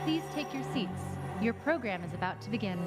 Please take your seats. Your program is about to begin.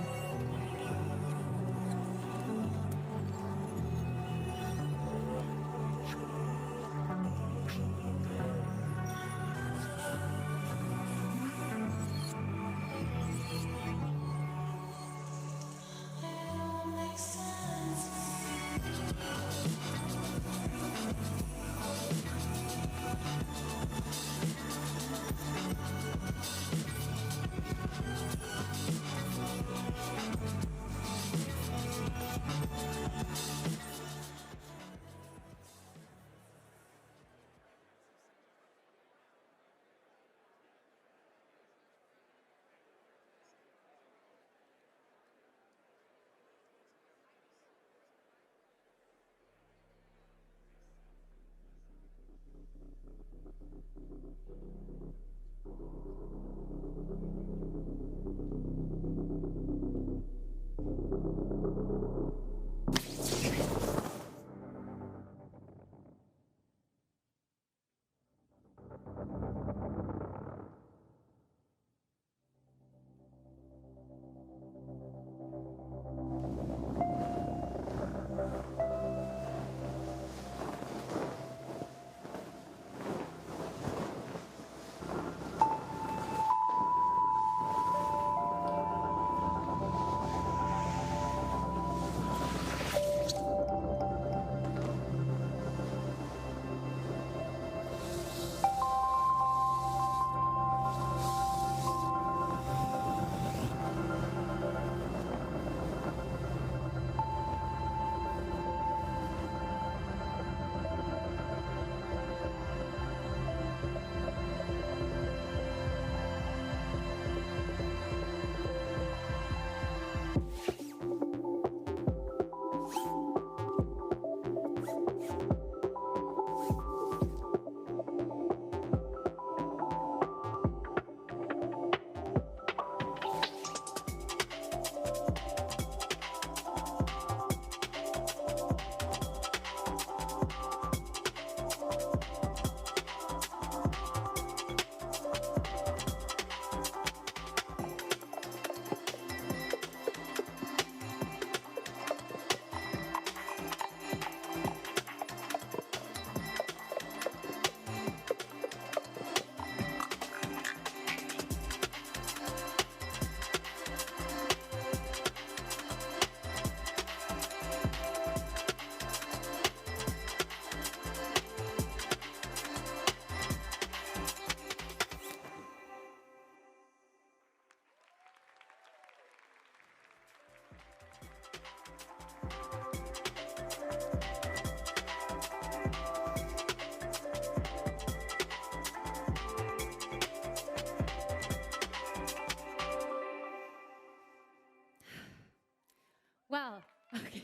Well, okay.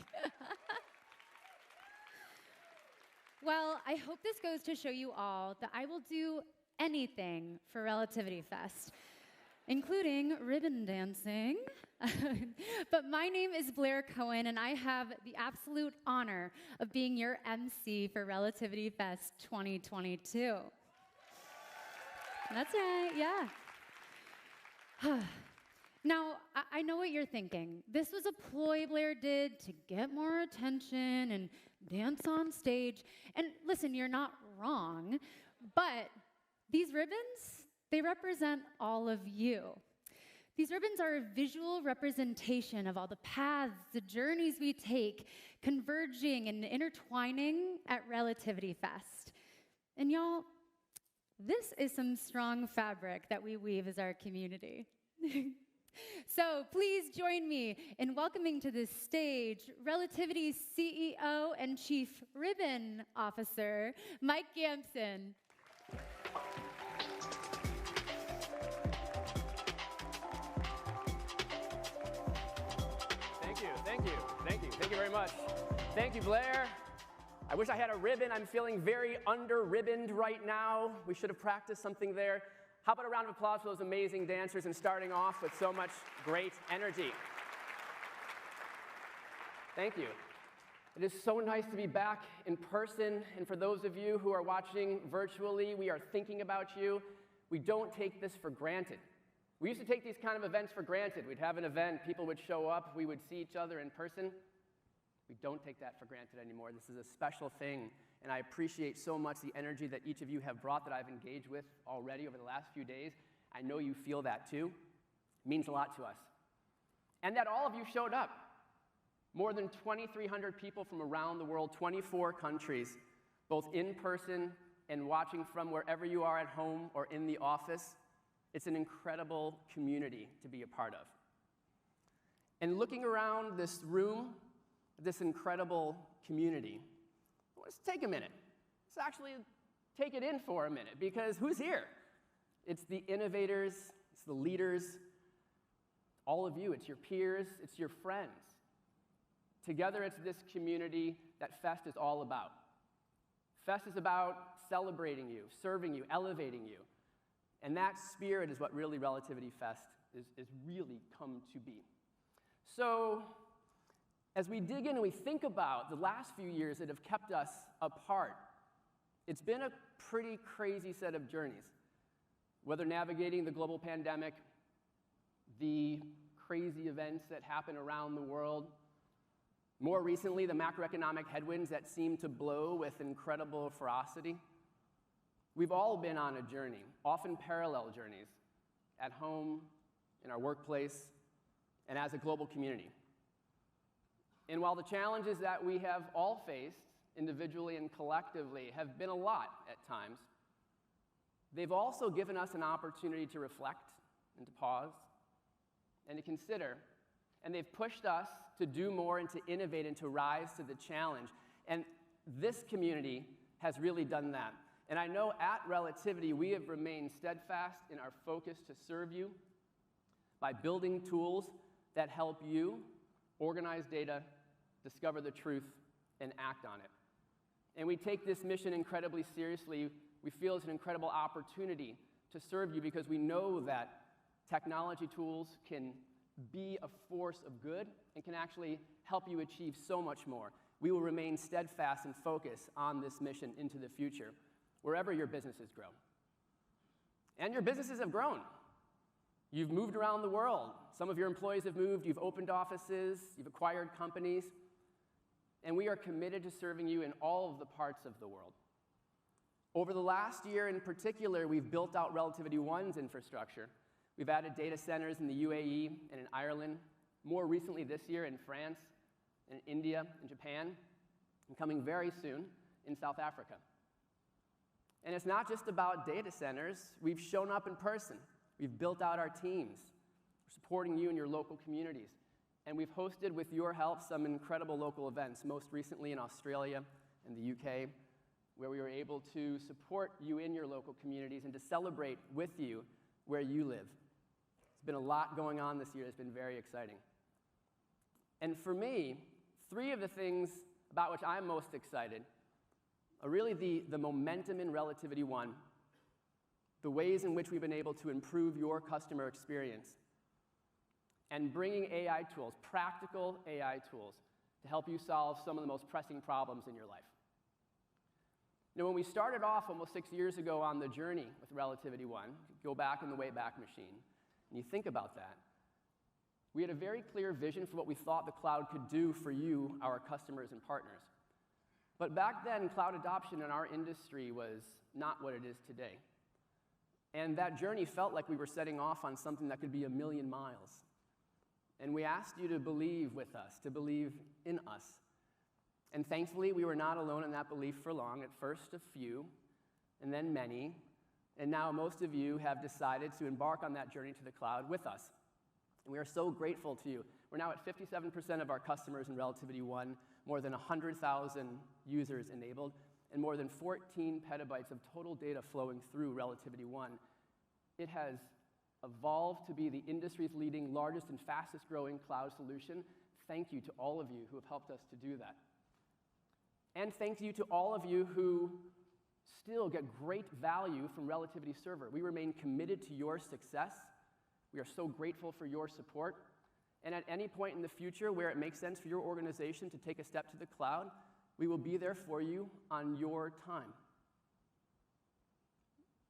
Well, I hope this goes to show you all that I will do anything for Relativity Fest, including ribbon dancing. But my name is Blair Cohen, and I have the absolute honor of being your MC for Relativity Fest 2022. That's right, yeah. Now, I know what you're thinking. This was a ploy Blair did to get more attention and dance on stage. And listen, you're not wrong, but these ribbons, they represent all of you. These ribbons are a visual representation of all the paths, the journeys we take, converging and intertwining at Relativity Fest. And y'all, this is some strong fabric that we weave as our community. So please join me in welcoming to this stage Relativity's CEO and Chief Ribbon Officer, Mike Gamson. very much. Thank you, Blair. I wish I had a ribbon. I'm feeling very under-ribboned right now. We should have practiced something there. How about a round of applause for those amazing dancers and starting off with so much great energy? Thank you. It is so nice to be back in person, and for those of you who are watching virtually, we are thinking about you. We don't take this for granted. We used to take these kind of events for granted. We'd have an event, people would show up, we would see each other in person. We don't take that for granted anymore. This is a special thing, and I appreciate so much the energy that each of you have brought that I've engaged with already over the last few days. I know you feel that too. It means a lot to us. And that all of you showed up. More than 2,300 people from around the world, 24 countries, both in person and watching from wherever you are at home or in the office. It's an incredible community to be a part of. And looking around this room, this incredible community, let's take a minute. Let's actually take it in for a minute, because who's here? It's the innovators, it's the leaders, all of you, it's your peers, it's your friends. Together, it's this community that Fest is all about. Fest is about celebrating you, serving you, elevating you. And that spirit is what really Relativity Fest is really come to be. So, as we dig in and we think about the last few years that have kept us apart, it's been a pretty crazy set of journeys. Whether navigating the global pandemic, the crazy events that happen around the world, more recently, the macroeconomic headwinds that seem to blow with incredible ferocity. We've all been on a journey, often parallel journeys, at home, in our workplace, and as a global community. And while the challenges that we have all faced, individually and collectively, have been a lot at times, they've also given us an opportunity to reflect and to pause and to consider. And they've pushed us to do more and to innovate and to rise to the challenge. And this community has really done that. And I know at Relativity, we have remained steadfast in our focus to serve you by building tools that help you organize data, discover the truth, and act on it. And we take this mission incredibly seriously. We feel it's an incredible opportunity to serve you because we know that technology tools can be a force of good and can actually help you achieve so much more. We will remain steadfast and focused on this mission into the future, wherever your businesses grow. And your businesses have grown. You've moved around the world. Some of your employees have moved. You've opened offices. You've acquired companies. And we are committed to serving you in all of the parts of the world. Over the last year in particular, we've built out Relativity One's infrastructure. We've added data centers in the UAE and in Ireland, more recently this year in France, in India, and Japan, and coming very soon in South Africa. And it's not just about data centers. We've shown up in person. We've built out our teams, supporting you in your local communities. And we've hosted, with your help, some incredible local events, most recently in Australia and the UK, where we were able to support you in your local communities and to celebrate with you where you live. There's been a lot going on this year that's been very exciting. And for me, three of the things about which I'm most excited are really the momentum in Relativity One, the ways in which we've been able to improve your customer experience, and bringing AI tools, practical AI tools, to help you solve some of the most pressing problems in your life. You know, when we started off almost 6 years ago on the journey with Relativity One, go back in the Wayback Machine, and you think about that, we had a very clear vision for what we thought the cloud could do for you, our customers and partners. But back then, cloud adoption in our industry was not what it is today. And that journey felt like we were setting off on something that could be 1,000,000 miles. And we asked you to believe with us, to believe in us. And thankfully, we were not alone in that belief for long. At first, a few, and then many. And now most of you have decided to embark on that journey to the cloud with us. And we are so grateful to you. We're now at 57% of our customers in Relativity One, more than 100,000 users enabled, and more than 14 petabytes of total data flowing through Relativity One. It has evolved to be the industry's leading, largest, and fastest growing cloud solution, Thank you to all of you who have helped us to do that. And thank you to all of you who still get great value from Relativity Server. We remain committed to your success. We are so grateful for your support. And at any point in the future where it makes sense for your organization to take a step to the cloud, we will be there for you on your time.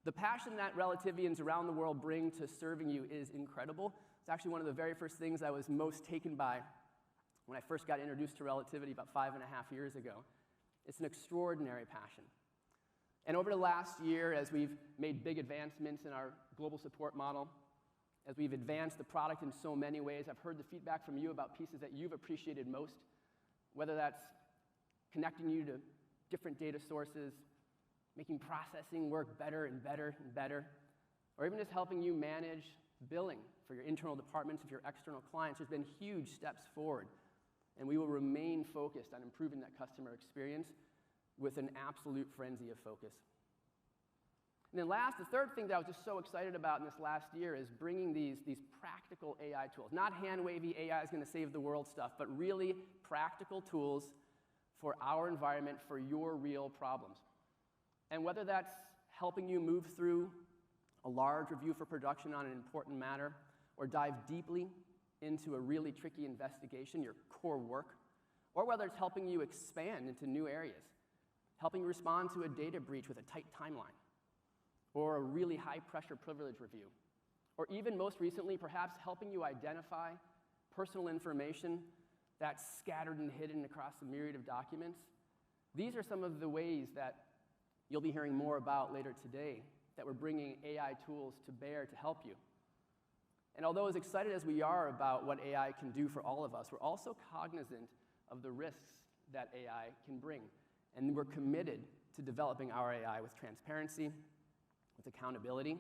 The passion that Relativians around the world bring to serving you is incredible. It's actually one of the very first things I was most taken by when I first got introduced to Relativity about 5.5 years ago. It's an extraordinary passion. And over the last year, as we've made big advancements in our global support model, as we've advanced the product in so many ways, I've heard the feedback from you about pieces that you've appreciated most, whether that's connecting you to different data sources, making processing work better and better and better, or even just helping you manage billing for your internal departments of your external clients. There's been huge steps forward, and we will remain focused on improving that customer experience with an absolute frenzy of focus. And then last, the third thing that I was just so excited about in this last year is bringing these practical AI tools. Not hand-wavy AI is going to save the world stuff, but really practical tools for our environment, for your real problems. And whether that's helping you move through a large review for production on an important matter, or dive deeply into a really tricky investigation, your core work, or whether it's helping you expand into new areas, helping you respond to a data breach with a tight timeline, or a really high-pressure privilege review, or even most recently, perhaps helping you identify personal information that's scattered and hidden across a myriad of documents. These are some of the ways that you'll be hearing more about later today that we're bringing AI tools to bear to help you. And although as excited as we are about what AI can do for all of us, we're also cognizant of the risks that AI can bring. And we're committed to developing our AI with transparency, with accountability,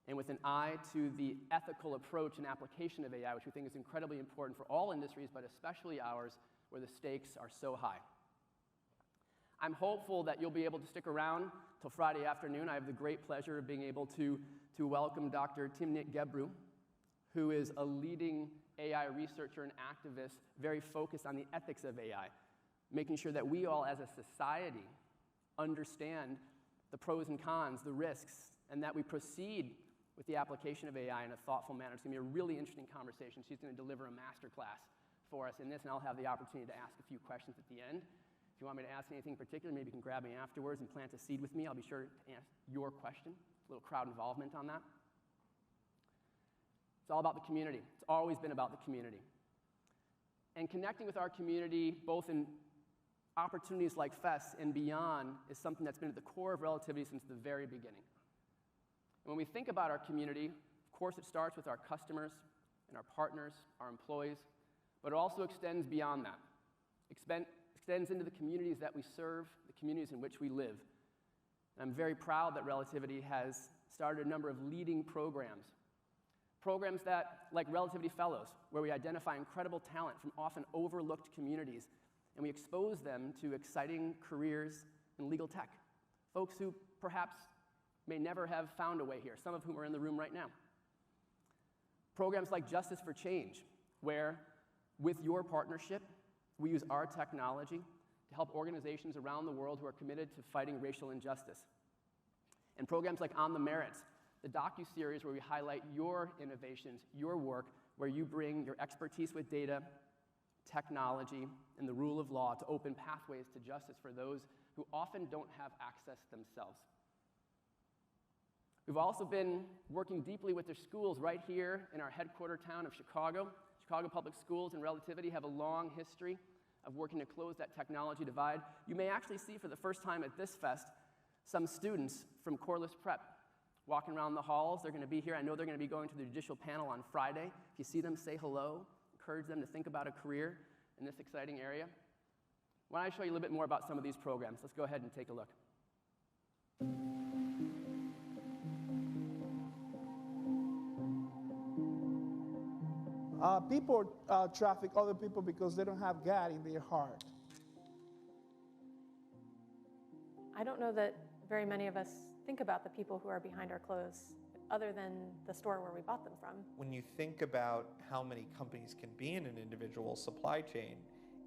and with an eye to the ethical approach and application of AI, which we think is incredibly important for all industries, but especially ours, where the stakes are so high. I'm hopeful that you'll be able to stick around till Friday afternoon. I have the great pleasure of being able to welcome Dr. Timnit Gebru, who is a leading AI researcher and activist, very focused on the ethics of AI, making sure that we all as a society understand the pros and cons, the risks, and that we proceed with the application of AI in a thoughtful manner. It's going to be a really interesting conversation. She's going to deliver a masterclass for us in this, and I'll have the opportunity to ask a few questions at the end. If you want me to ask anything in particular, maybe you can grab me afterwards and plant a seed with me. I'll be sure to ask your question. A little crowd involvement on that. It's all about the community. It's always been about the community. And connecting with our community, both in opportunities like Fest and beyond, is something that's been at the core of Relativity since the very beginning. And when we think about our community, of course it starts with our customers and our partners, our employees, but it also extends beyond that. Extends into the communities that we serve, the communities in which we live. And I'm very proud that Relativity has started a number of leading programs. Programs that, like Relativity Fellows, where we identify incredible talent from often overlooked communities, and we expose them to exciting careers in legal tech. Folks who perhaps may never have found a way here, some of whom are in the room right now. Programs like Justice for Change, where, with your partnership, we use our technology to help organizations around the world who are committed to fighting racial injustice. And programs like On the Merits, the docuseries where we highlight your innovations, your work, where you bring your expertise with data, technology, and the rule of law to open pathways to justice for those who often don't have access themselves. We've also been working deeply with the schools right here in our headquarter town of Chicago. Chicago Public Schools and Relativity have a long history of working to close that technology divide. You may actually see for the first time at this fest some students from Corliss Prep walking around the halls. They're going to be here. I know they're going to be going to the judicial panel on Friday. If you see them, say hello. Encourage them to think about a career in this exciting area. Why don't I show you a little bit more about some of these programs? Let's go ahead and take a look. People traffic other people because they don't have God in their heart. I don't know that very many of us think about the people who are behind our clothes. other than the store where we bought them from. When you think about how many companies can be in an individual supply chain,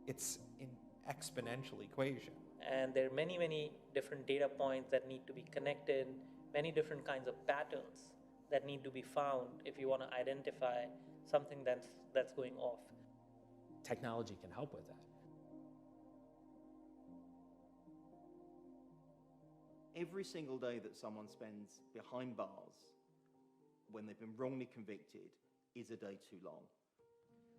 it's an exponential equation. And there are many, many different data points that need to be connected, many different kinds of patterns that need to be found if you want to identify something that's going off. Technology can help with that. Every single day that someone spends behind bars when they've been wrongly convicted is a day too long.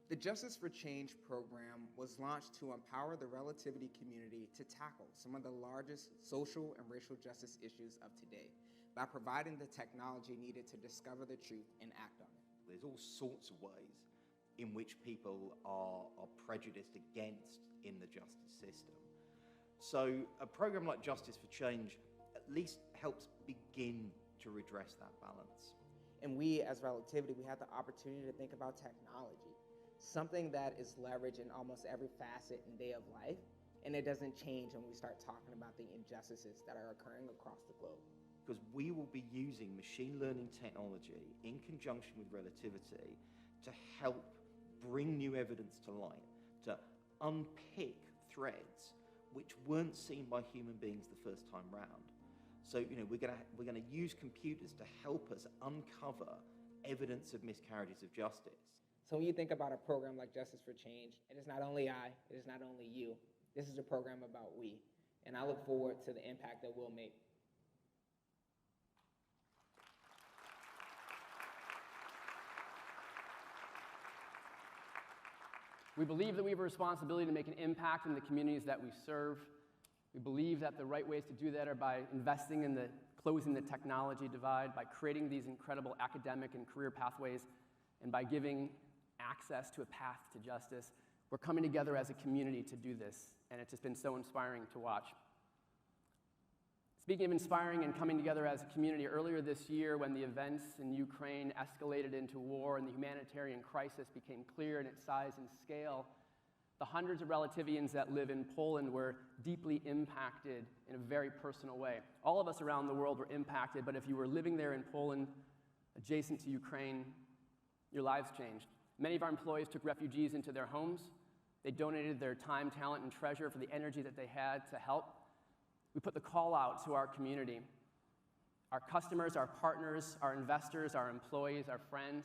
The Justice for Change program was launched to empower the Relativity community to tackle some of the largest social and racial justice issues of today by providing the technology needed to discover the truth and act on it. There's all sorts of ways in which people are prejudiced against in the justice system. So a program like Justice for Change at least helps begin to redress that balance. And we, as Relativity, we have the opportunity to think about technology, something that is leveraged in almost every facet and day of life, and it doesn't change when we start talking about the injustices that are occurring across the globe. Because we will be using machine learning technology in conjunction with Relativity to help bring new evidence to light, to unpick threads which weren't seen by human beings the first time round. So, we're gonna use computers to help us uncover evidence of miscarriages of justice. So when you think about a program like Justice for Change, it is not only I, it is not only you. This is a program about we, and I look forward to the impact that we'll make. We believe that we have a responsibility to make an impact in the communities that we serve. We believe that the right ways to do that are by investing in closing the technology divide, by creating these incredible academic and career pathways, and by giving access to a path to justice. We're coming together as a community to do this, and it's just been so inspiring to watch. Speaking of inspiring and coming together as a community, earlier this year when the events in Ukraine escalated into war and the humanitarian crisis became clear in its size and scale, the hundreds of Relativians that live in Poland were deeply impacted in a very personal way. All of us around the world were impacted, but if you were living there in Poland, adjacent to Ukraine, your lives changed. Many of our employees took refugees into their homes. They donated their time, talent, and treasure for the energy that they had to help. We put the call out to our community. Our customers, our partners, our investors, our employees, our friends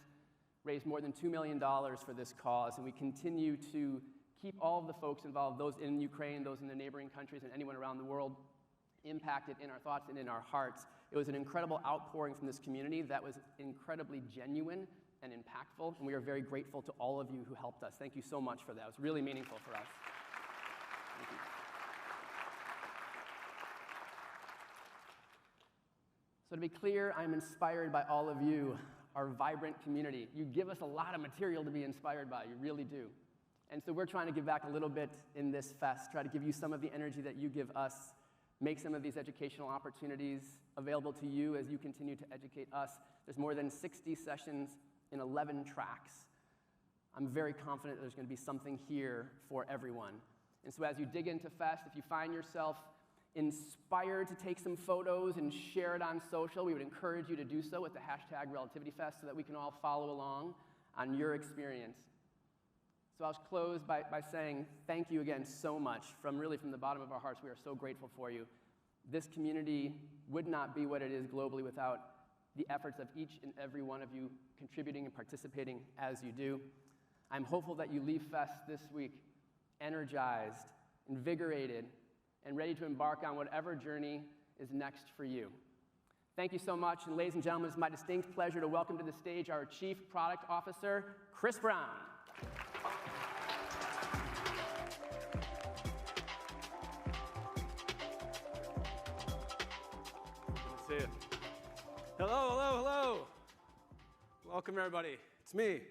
raised more than $2 million for this cause, and we continue to keep all of the folks involved, those in Ukraine, those in the neighboring countries, and anyone around the world impacted in our thoughts and in our hearts. It was an incredible outpouring from this community that was incredibly genuine and impactful, and we are very grateful to all of you who helped us. Thank you so much for that. It was really meaningful for us. Thank you. So to be clear, I'm inspired by all of you, our vibrant community. You give us a lot of material to be inspired by, you really do. And so we're trying to give back a little bit in this fest, try to give you some of the energy that you give us, make some of these educational opportunities available to you as you continue to educate us. There's more than 60 sessions in 11 tracks. I'm very confident there's going to be something here for everyone. And so as you dig into Fest, if you find yourself inspired to take some photos and share it on social, we would encourage you to do so with the hashtag RelativityFest so that we can all follow along on your experience. So I'll close by saying thank you again so much from the bottom of our hearts. We are so grateful for you. This community would not be what it is globally without the efforts of each and every one of you contributing and participating as you do. I'm hopeful that you leave Fest this week energized, invigorated, and ready to embark on whatever journey is next for you. Thank you so much, and ladies and gentlemen, it's my distinct pleasure to welcome to the stage our Chief Product Officer, Chris Brown. See you. Hello, hello, hello. Welcome, everybody. It's me.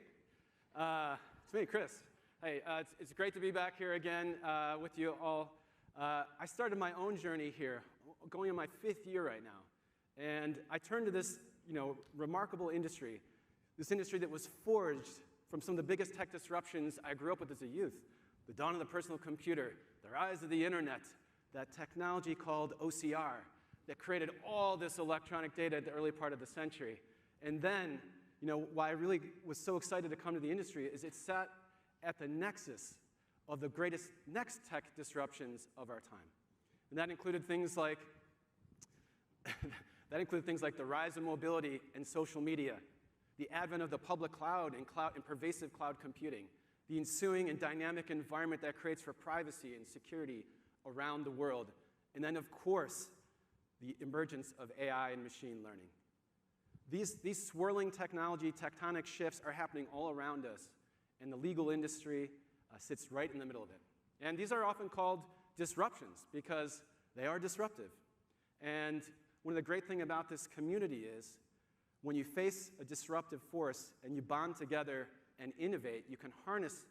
Chris. Hey, it's great to be back here again with you all. I started my own journey here, going in my 5th year right now. And I turned to this, remarkable industry, this industry that was forged from some of the biggest tech disruptions I grew up with as a youth. The dawn of the personal computer, the rise of the internet, that technology called OCR that created all this electronic data at the early part of the century. And then, why I really was so excited to come to the industry is it sat at the nexus of the greatest next tech disruptions of our time. And that included things like the rise of mobility and social media, the advent of the public cloud and pervasive cloud computing, the ensuing and dynamic environment that creates for privacy and security around the world, and then, of course, the emergence of AI and machine learning. These swirling technology tectonic shifts are happening all around us, and the legal industry sits right in the middle of it. And these are often called disruptions because they are disruptive. And one of the great things about this community is when you face a disruptive force and you bond together and innovate, you can harness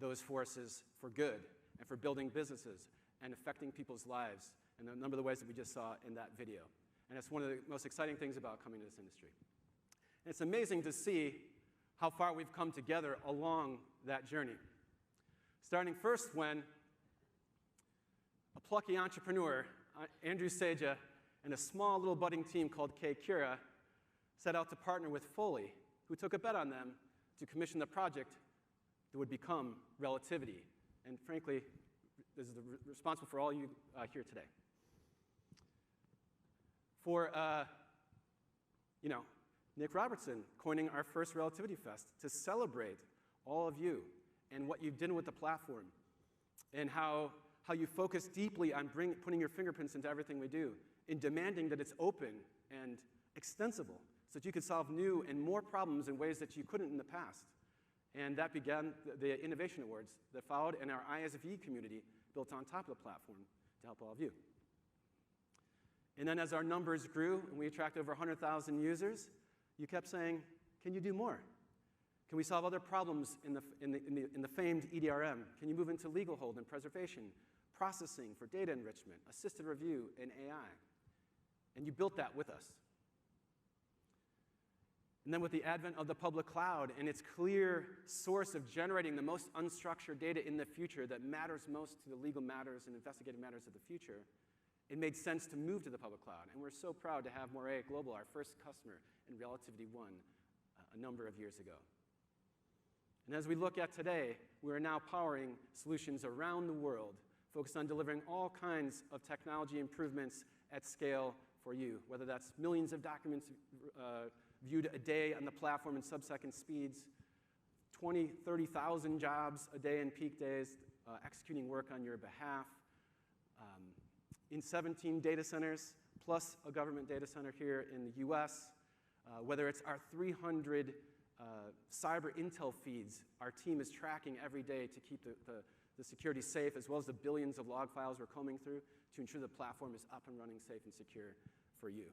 those forces for good and for building businesses and affecting people's lives in a number of the ways that we just saw in that video. And it's one of the most exciting things about coming to this industry. And it's amazing to see how far we've come together along that journey. Starting first when a plucky entrepreneur, Andrew Seja, and a small little budding team called K-Cura set out to partner with Foley, who took a bet on them to commission the project that would become Relativity. And frankly, this is responsible for all you here today. For, Nick Robertson coining our first Relativity Fest to celebrate all of you and what you've done with the platform and how you focus deeply on putting your fingerprints into everything we do, in demanding that it's open and extensible so that you could solve new and more problems in ways that you couldn't in the past. And that began the Innovation Awards that followed, and our ISV community built on top of the platform to help all of you. And then as our numbers grew and we attracted over 100,000 users, you kept saying, can you do more? Can we solve other problems in the famed EDRM? Can you move into legal hold and preservation, processing for data enrichment, assisted review, and AI? And you built that with us. And then with the advent of the public cloud and its clear source of generating the most unstructured data in the future that matters most to the legal matters and investigative matters of the future, it made sense to move to the public cloud. And we're so proud to have Moray Global, our first customer in Relativity 1 a number of years ago. And as we look at today, we are now powering solutions around the world focused on delivering all kinds of technology improvements at scale for you, whether that's millions of documents viewed a day on the platform in sub-second speeds, 20, 30,000 jobs a day in peak days, executing work on your behalf, in 17 data centers, plus a government data center here in the US, whether it's our 300 cyber intel feeds our team is tracking every day to keep the security safe, as well as the billions of log files we're combing through to ensure the platform is up and running safe and secure for you.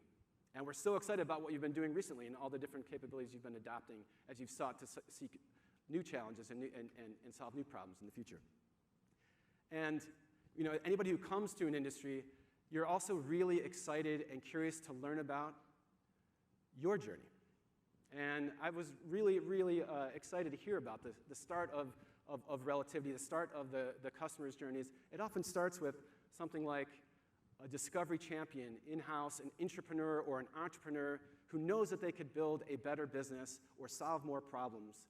And we're so excited about what you've been doing recently and all the different capabilities you've been adopting as you've sought to seek new challenges and solve new problems in the future. And anybody who comes to an industry, you're also really excited and curious to learn about your journey. And I was really, really excited to hear about the start of Relativity, the start of the customer's journeys. It often starts with something like a discovery champion in-house, an intrapreneur or an entrepreneur who knows that they could build a better business or solve more problems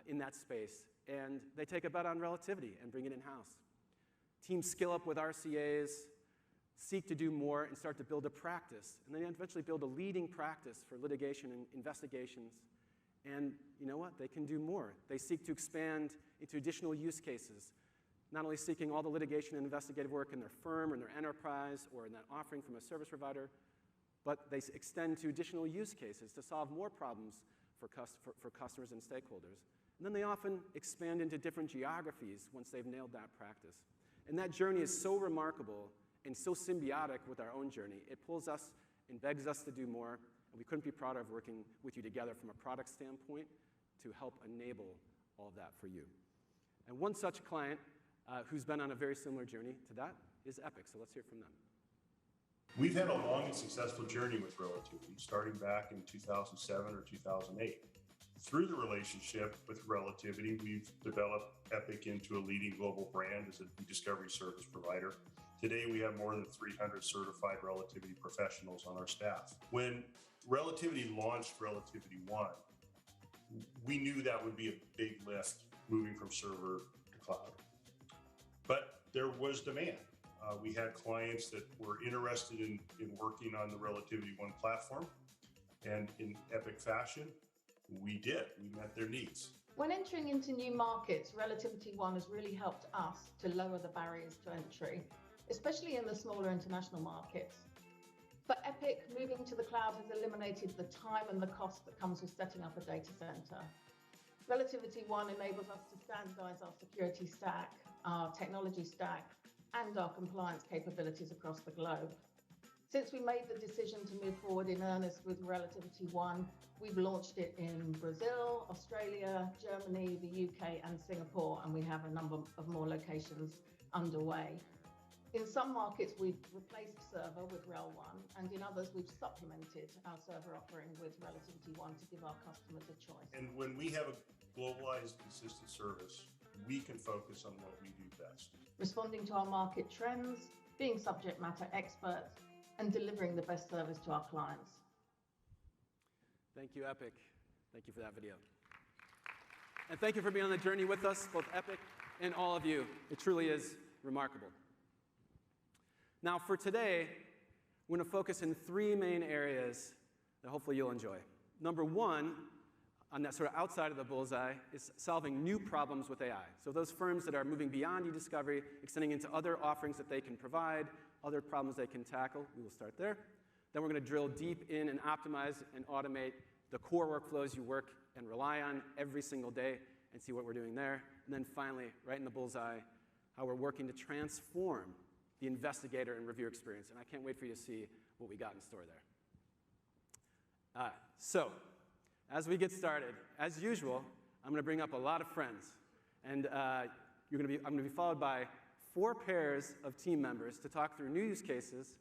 in that space. And they take a bet on Relativity and bring it in-house. Teams skill up with RCAs, seek to do more, and start to build a practice. And then eventually build a leading practice for litigation and investigations. And you know what? They can do more. They seek to expand into additional use cases, not only seeking all the litigation and investigative work in their firm or in their enterprise or in that offering from a service provider, but they extend to additional use cases to solve more problems for customers and stakeholders. And then they often expand into different geographies once they've nailed that practice. And that journey is so remarkable and so symbiotic with our own journey. It pulls us and begs us to do more, and we couldn't be prouder of working with you together from a product standpoint to help enable all of that for you. And one such client who's been on a very similar journey to that is Epic, so let's hear from them. We've had a long and successful journey with Relativity, starting back in 2007 or 2008. Through the relationship with Relativity, we've developed Epic into a leading global brand as a e-discovery service provider. Today, we have more than 300 certified Relativity professionals on our staff. When Relativity launched Relativity 1, we knew that would be a big lift moving from server to cloud. But there was demand. We had clients that were interested in working on the Relativity 1 platform, and in epic fashion, we did. We met their needs. When entering into new markets, Relativity 1 has really helped us to lower the barriers to entry, especially in the smaller international markets. For Epic, moving to the cloud has eliminated the time and the cost that comes with setting up a data center. Relativity 1 enables us to standardize our security stack, our technology stack, and our compliance capabilities across the globe. Since we made the decision to move forward in earnest with Relativity 1, we've launched it in Brazil, Australia, Germany, the UK, and Singapore, and we have a number of more locations underway. In some markets, we've replaced server with Rel 1, and in others, we've supplemented our server offering with Relativity 1 to give our customers a choice. And when we have a globalized, consistent service, we can focus on what we do best. Responding to our market trends, being subject matter experts, and delivering the best service to our clients. Thank you, Epic. Thank you for that video. And thank you for being on the journey with us, both Epic and all of you. It truly is remarkable. Now, for today, we're going to focus in three main areas that hopefully you'll enjoy. Number one, on that sort of outside of the bullseye, is solving new problems with AI. So those firms that are moving beyond e-discovery, extending into other offerings that they can provide, other problems they can tackle, we will start there. Then we're going to drill deep in and optimize and automate the core workflows you work and rely on every single day and see what we're doing there. And then finally, right in the bullseye, how we're working to transform the investigator and review experience. And I can't wait for you to see what we got in store there. So, as we get started, as usual, I'm going to bring up a lot of friends. And I'm going to be followed by 4 pairs of team members to talk through new use cases,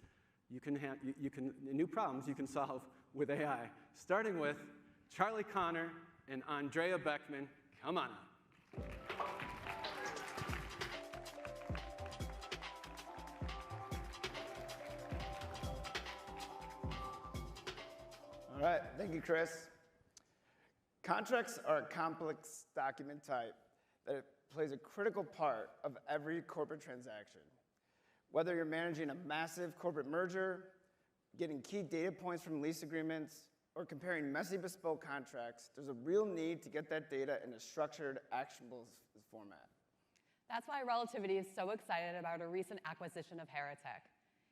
new problems you can solve with AI. Starting with Charlie Connor and Andrea Beckman. Come on up. All right, thank you, Chris. Contracts are a complex document type that plays a critical part of every corporate transaction. Whether you're managing a massive corporate merger, getting key data points from lease agreements, or comparing messy bespoke contracts, there's a real need to get that data in a structured, actionable format. That's why Relativity is so excited about a recent acquisition of Heretic.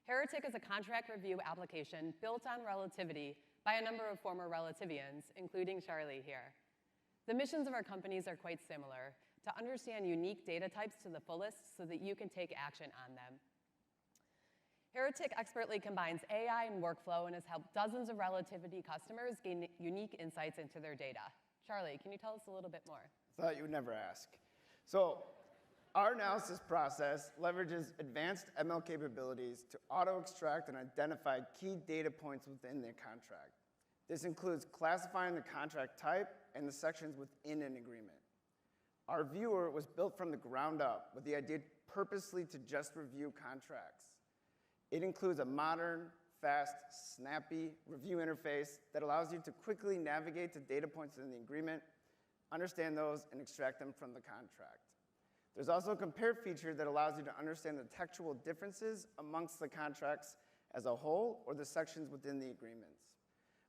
Heretic is a contract review application built on Relativity by a number of former Relativians, including Charlie here. The missions of our companies are quite similar: to understand unique data types to the fullest so that you can take action on them. Heretic expertly combines AI and workflow and has helped dozens of Relativity customers gain unique insights into their data. Charlie, can you tell us a little bit more? Thought you would never ask. So, our analysis process leverages advanced ML capabilities to auto-extract and identify key data points within the contract. This includes classifying the contract type and the sections within an agreement. Our viewer was built from the ground up with the idea purposely to just review contracts. It includes a modern, fast, snappy review interface that allows you to quickly navigate to data points in the agreement, understand those, and extract them from the contract. There's also a compare feature that allows you to understand the textual differences amongst the contracts as a whole or the sections within the agreements.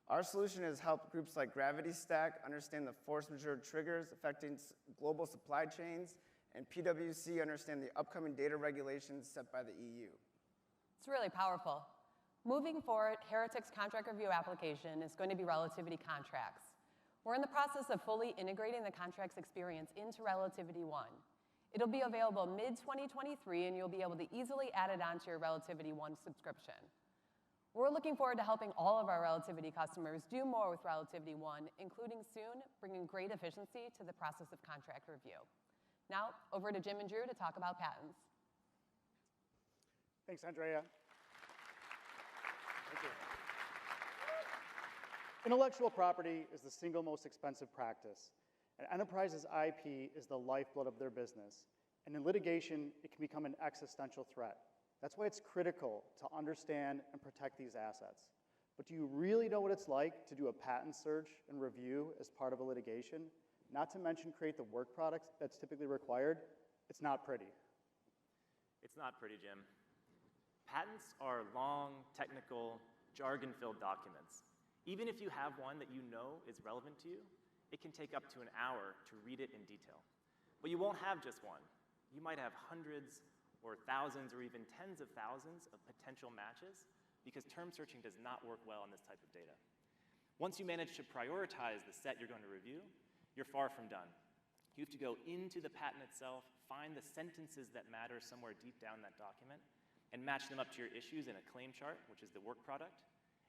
Our solution has helped groups like Gravity Stack understand the force majeure triggers affecting global supply chains, and PwC understand the upcoming data regulations set by the EU. It's really powerful. Moving forward, Heretic's contract review application is going to be Relativity Contracts. We're in the process of fully integrating the contracts experience into Relativity 1. It'll be available mid-2023, and you'll be able to easily add it onto your Relativity 1 subscription. We're looking forward to helping all of our Relativity customers do more with Relativity 1, including soon bringing great efficiency to the process of contract review. Now, over to Jim and Drew to talk about patents. Thanks, Andrea. Thank you. Intellectual property is the single most expensive practice. An enterprise's IP is the lifeblood of their business, and in litigation, it can become an existential threat. That's why it's critical to understand and protect these assets. But do you really know what it's like to do a patent search and review as part of a litigation? Not to mention create the work product that's typically required. It's not pretty. It's not pretty, Jim. Patents are long, technical, jargon-filled documents. Even if you have one that you know is relevant to you, it can take up to an hour to read it in detail. But you won't have just one. You might have hundreds or thousands or even tens of thousands of potential matches because term searching does not work well on this type of data. Once you manage to prioritize the set you're going to review, you're far from done. You have to go into the patent itself, find the sentences that matter somewhere deep down that document, and match them up to your issues in a claim chart, which is the work product.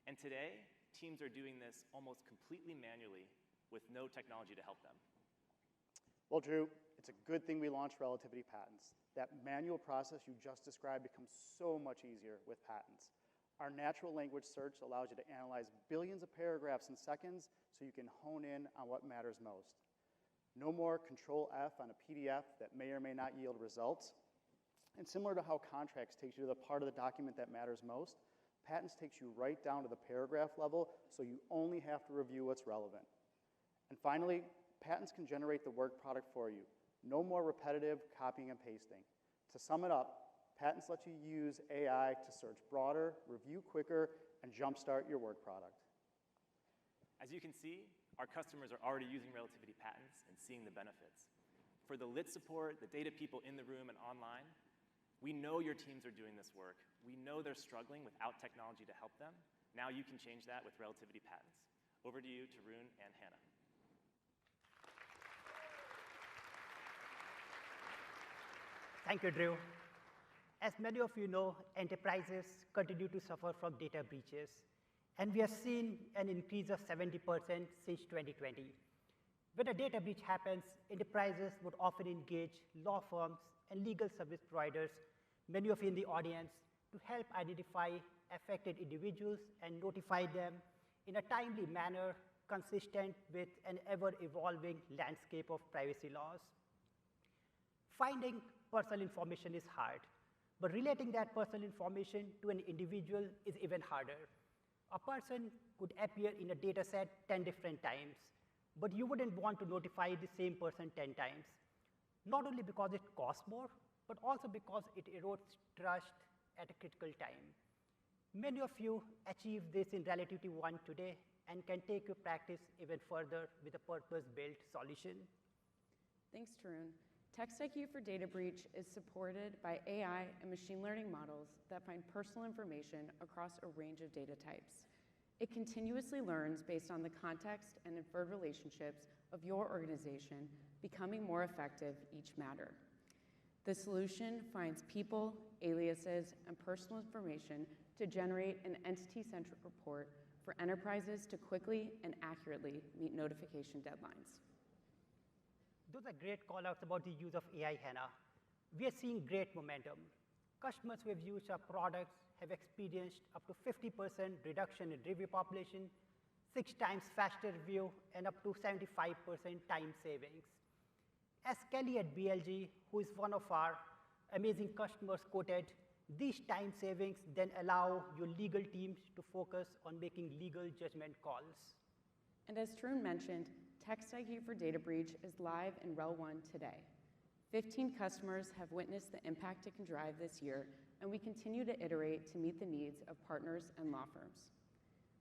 And today, teams are doing this almost completely manually with no technology to help them. Well, Drew, it's a good thing we launched Relativity Patents. That manual process you just described becomes so much easier with patents. Our natural language search allows you to analyze billions of paragraphs in seconds so you can hone in on what matters most. No more Control-F on a PDF that may or may not yield results. And similar to how contracts takes you to the part of the document that matters most, patents takes you right down to the paragraph level so you only have to review what's relevant. And finally, patents can generate the work product for you. No more repetitive copying and pasting. To sum it up, patents let you use AI to search broader, review quicker, and jumpstart your work product. As you can see, our customers are already using Relativity Patents and seeing the benefits. For the lit support, the data people in the room and online, we know your teams are doing this work. We know they're struggling without technology to help them. Now you can change that with Relativity Patents. Over to you, Tarun and Hannah. Thank you, Drew. As many of you know, enterprises continue to suffer from data breaches, and we have seen an increase of 70% since 2020. When a data breach happens, enterprises would often engage law firms and legal service providers, many of you in the audience, to help identify affected individuals and notify them in a timely manner consistent with an ever-evolving landscape of privacy laws. Finding personal information is hard, but relating that personal information to an individual is even harder. A person could appear in a data set 10 different times, but you wouldn't want to notify the same person 10 times, not only because it costs more, but also because it erodes trust at a critical time. Many of you achieve this in Relativity 1 today and can take your practice even further with a purpose-built solution. Thanks, Tarun. TextIQ for Data Breach is supported by AI and machine learning models that find personal information across a range of data types. It continuously learns based on the context and inferred relationships of your organization, becoming more effective each matter. The solution finds people, aliases, and personal information to generate an entity-centric report for enterprises to quickly and accurately meet notification deadlines. Those are great call-outs about the use of AI, Hannah. We are seeing great momentum. Customers who have used our products have experienced up to 50% reduction in review population, 6 times faster review, and up to 75% time savings. As Kelly at BLG, who is one of our amazing customers, quoted, these time savings then allow your legal teams to focus on making legal judgment calls. And as Tarun mentioned, TextIQ for Data Breach is live in Rel 1 today. 15 customers have witnessed the impact it can drive this year, and we continue to iterate to meet the needs of partners and law firms.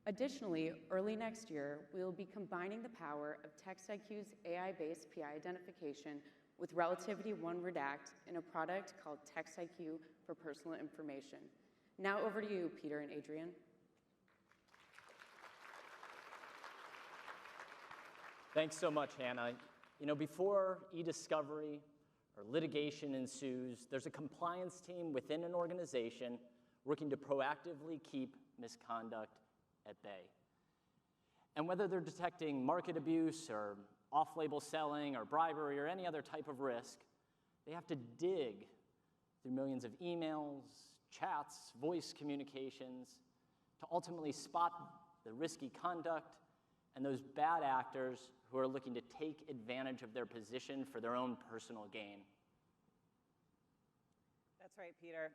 Additionally, early next year, we will be combining the power of TextIQ's AI-based PI identification with Relativity 1 Redact in a product called TextIQ for Personal Information. Now over to you, Peter and Adrian. Thanks so much, Hannah. You know, before e-discovery or litigation ensues, there's a compliance team within an organization working to proactively keep misconduct at bay. And whether they're detecting market abuse or off-label selling or bribery or any other type of risk, they have to dig through millions of emails, chats, voice communications to ultimately spot the risky conduct and those bad actors who are looking to take advantage of their position for their own personal gain. That's right, Peter.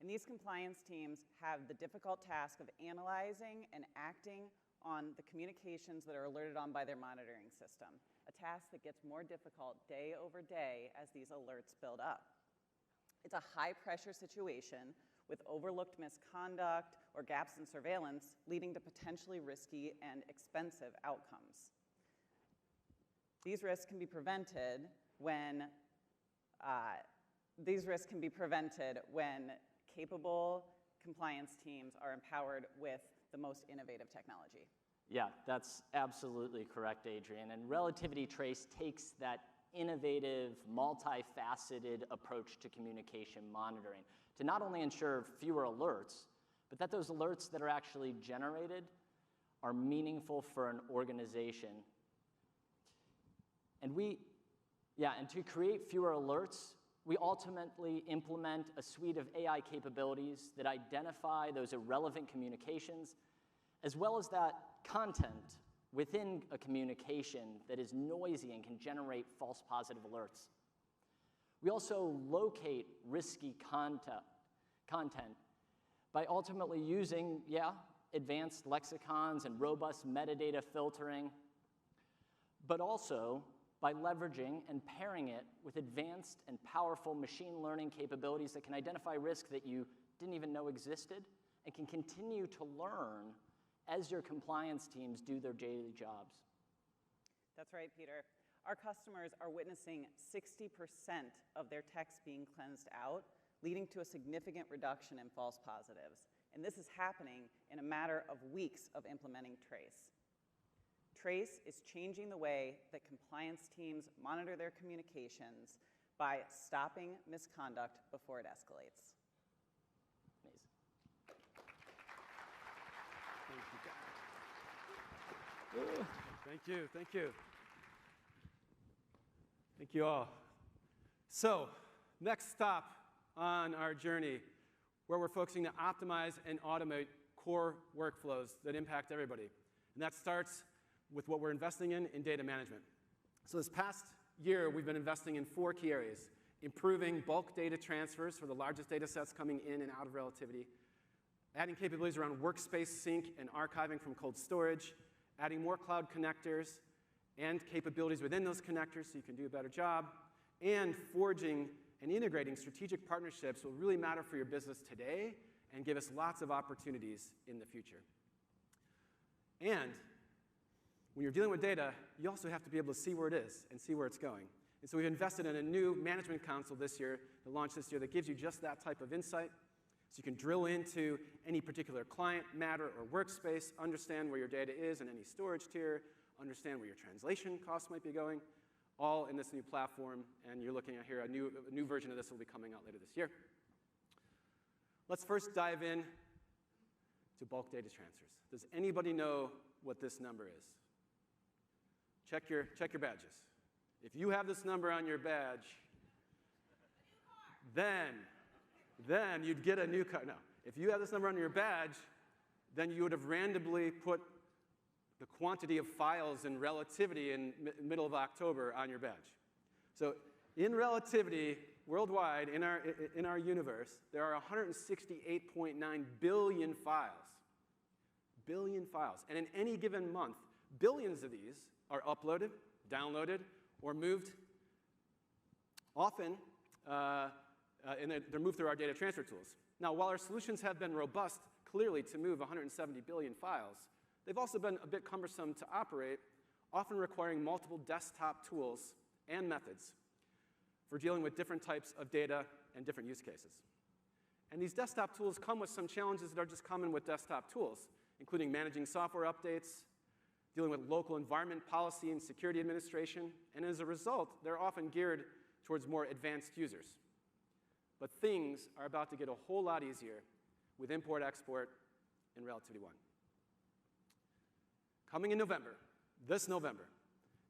And these compliance teams have the difficult task of analyzing and acting on the communications that are alerted on by their monitoring system, a task that gets more difficult day over day as these alerts build up. It's a high-pressure situation with overlooked misconduct or gaps in surveillance leading to potentially risky and expensive outcomes. These risks can be prevented when capable compliance teams are empowered with the most innovative technology. Yeah, that's absolutely correct, Adrian. And Relativity Trace takes that innovative, multifaceted approach to communication monitoring to not only ensure fewer alerts, but that those alerts that are actually generated are meaningful for an organization. And to create fewer alerts, we ultimately implement a suite of AI capabilities that identify those irrelevant communications, as well as that content within a communication that is noisy and can generate false positive alerts. We also locate risky content by ultimately using, advanced lexicons and robust metadata filtering, but also by leveraging and pairing it with advanced and powerful machine learning capabilities that can identify risk that you didn't even know existed and can continue to learn as your compliance teams do their daily jobs. That's right, Peter. Our customers are witnessing 60% of their text being cleansed out, leading to a significant reduction in false positives. And this is happening in a matter of weeks of implementing Trace. Trace is changing the way that compliance teams monitor their communications by stopping misconduct before it escalates. Amazing. Thank you, thank you. Thank you all. So, next stop on our journey, where we're focusing to optimize and automate core workflows that impact everybody. And that starts with what we're investing in data management. So this past year, we've been investing in 4 key areas: improving bulk data transfers for the largest data sets coming in and out of Relativity, adding capabilities around workspace sync and archiving from cold storage, adding more cloud connectors and capabilities within those connectors so you can do a better job, and forging and integrating strategic partnerships will really matter for your business today and give us lots of opportunities in the future. And when you're dealing with data, you also have to be able to see where it is and see where it's going. And so we've invested in a new management console this year, that launched this year, that gives you just that type of insight. So you can drill into any particular client, matter, or workspace, understand where your data is in any storage tier, understand where your translation costs might be going, all in this new platform. And you're looking at here, a new version of this will be coming out later this year. Let's first dive in to bulk data transfers. Does anybody know what this number is? Check your badges. If you have this number on your badge, then you'd get a new card. No, if you have this number on your badge, then you would have randomly put the quantity of files in Relativity in middle of October on your badge. So in Relativity, worldwide, in our universe, there are 168.9 billion files. Billion files. And in any given month, billions of these are uploaded, downloaded, or moved. Often, and they're moved through our data transfer tools. Now, while our solutions have been robust, clearly, to move 170 billion files, they've also been a bit cumbersome to operate, often requiring multiple desktop tools and methods for dealing with different types of data and different use cases. And these desktop tools come with some challenges that are just common with desktop tools, including managing software updates, dealing with local environment policy and security administration, and as a result, they're often geared towards more advanced users. But things are about to get a whole lot easier with import-export in Relativity 1. Coming in November, this November,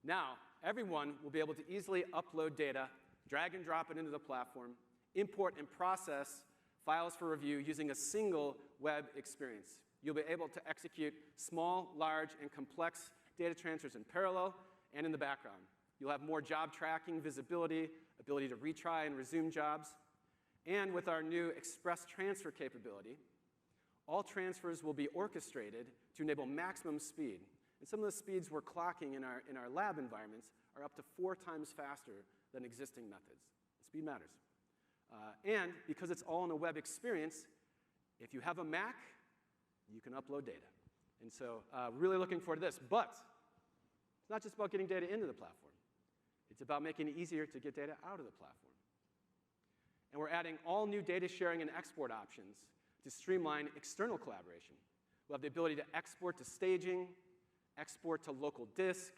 now everyone will be able to easily upload data, drag and drop it into the platform, import and process files for review using a single web experience. You'll be able to execute small, large, and complex data transfers in parallel and in the background. You'll have more job tracking, visibility, ability to retry and resume jobs. And with our new express transfer capability, all transfers will be orchestrated to enable maximum speed. And some of the speeds we're clocking in our lab environments are up to 4 times faster than existing methods. Speed matters. And because it's all in a web experience, if you have a Mac, you can upload data. And so really looking forward to this. But it's not just about getting data into the platform. It's about making it easier to get data out of the platform. And we're adding all new data sharing and export options to streamline external collaboration. We'll have the ability to export to staging, export to local disk,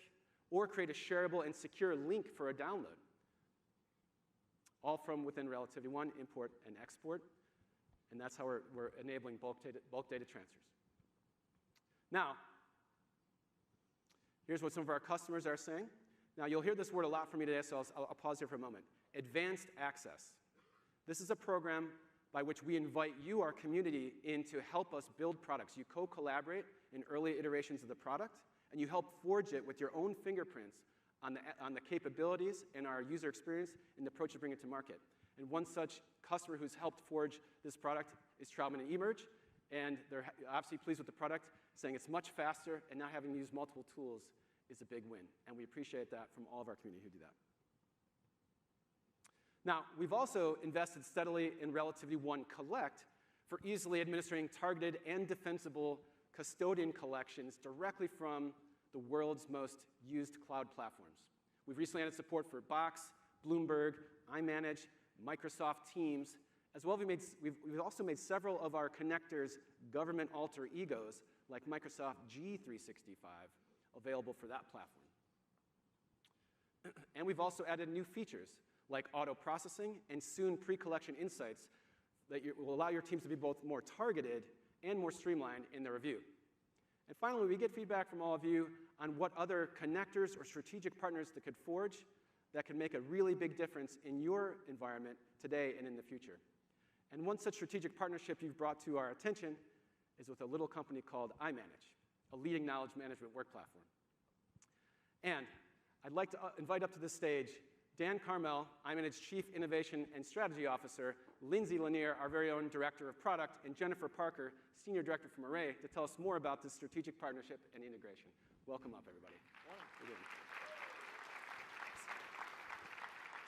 or create a shareable and secure link for a download. All from within Relativity One, import and export. And that's how we're enabling bulk data transfers. Now, here's what some of our customers are saying. Now, you'll hear this word a lot from me today, so I'll pause here for a moment. Advanced access. This is a program by which we invite you, our community, in to help us build products. You co-collaborate in early iterations of the product, and you help forge it with your own fingerprints on the capabilities and our user experience and the approach to bring it to market. And one such customer who's helped forge this product is Trautmann and Emerge, and they're obviously pleased with the product, saying it's much faster, and not having to use multiple tools is a big win. And we appreciate that from all of our community who do that. Now, we've also invested steadily in Relativity One Collect for easily administering targeted and defensible custodian collections directly from the world's most used cloud platforms. We've recently added support for Box, Bloomberg, iManage, Microsoft Teams, as well as we've also made several of our connectors government alter egos, like Microsoft G365, available for that platform. And we've also added new features, like auto processing and soon pre-collection insights that will allow your teams to be both more targeted and more streamlined in their review. And finally, we get feedback from all of you on what other connectors or strategic partners that could forge that can make a really big difference in your environment today and in the future. And one such strategic partnership you've brought to our attention is with a little company called iManage, a leading knowledge management work platform. And I'd like to invite up to the stage Dan Carmel, iManage Chief Innovation and Strategy Officer, Lindsay Lanier, our very own Director of Product, and Jennifer Parker, Senior Director from Array, to tell us more about this strategic partnership and integration. Welcome up, everybody.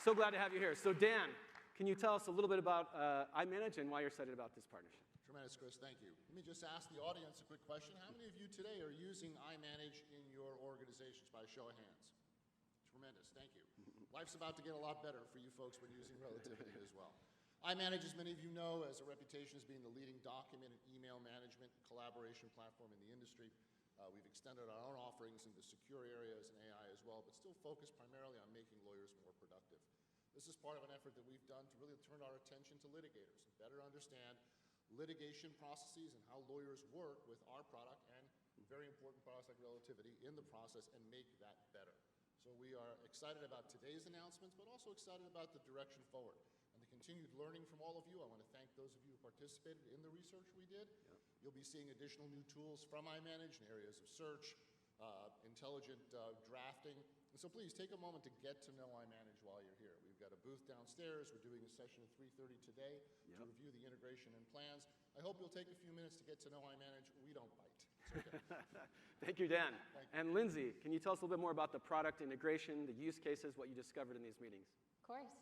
So glad to have you here. So Dan, can you tell us a little bit about iManage and why you're excited about this partnership? Tremendous, Chris. Thank you. Let me just ask the audience a quick question. How many of you today are using iManage in your organizations by a show of hands? Tremendous. Thank you. Life's about to get a lot better for you folks when using Relativity as well. iManage, as many of you know, has a reputation as being the leading document and email management collaboration platform in the industry. We've extended our own offerings into secure areas and AI as well, but still focused primarily on making lawyers more productive. This is part of an effort that we've done to really turn our attention to litigators and better understand litigation processes and how lawyers work with our product and very important products like Relativity in the process and make that better. So we are excited about today's announcements, but also excited about the direction forward and the continued learning from all of you. I want to thank those of you who participated in the research we did. Yep. You'll be seeing additional new tools from iManage in areas of search, intelligent drafting. And so please take a moment to get to know iManage while you're here. We've got a booth downstairs. We're doing a session at 3:30 today to review the integration and plans. I hope you'll take a few minutes to get to know iManage. We don't bite. Okay. Thank you, Dan. And Lindsay, can you tell us a little bit more about the product integration, the use cases, what you discovered in these meetings? Of course.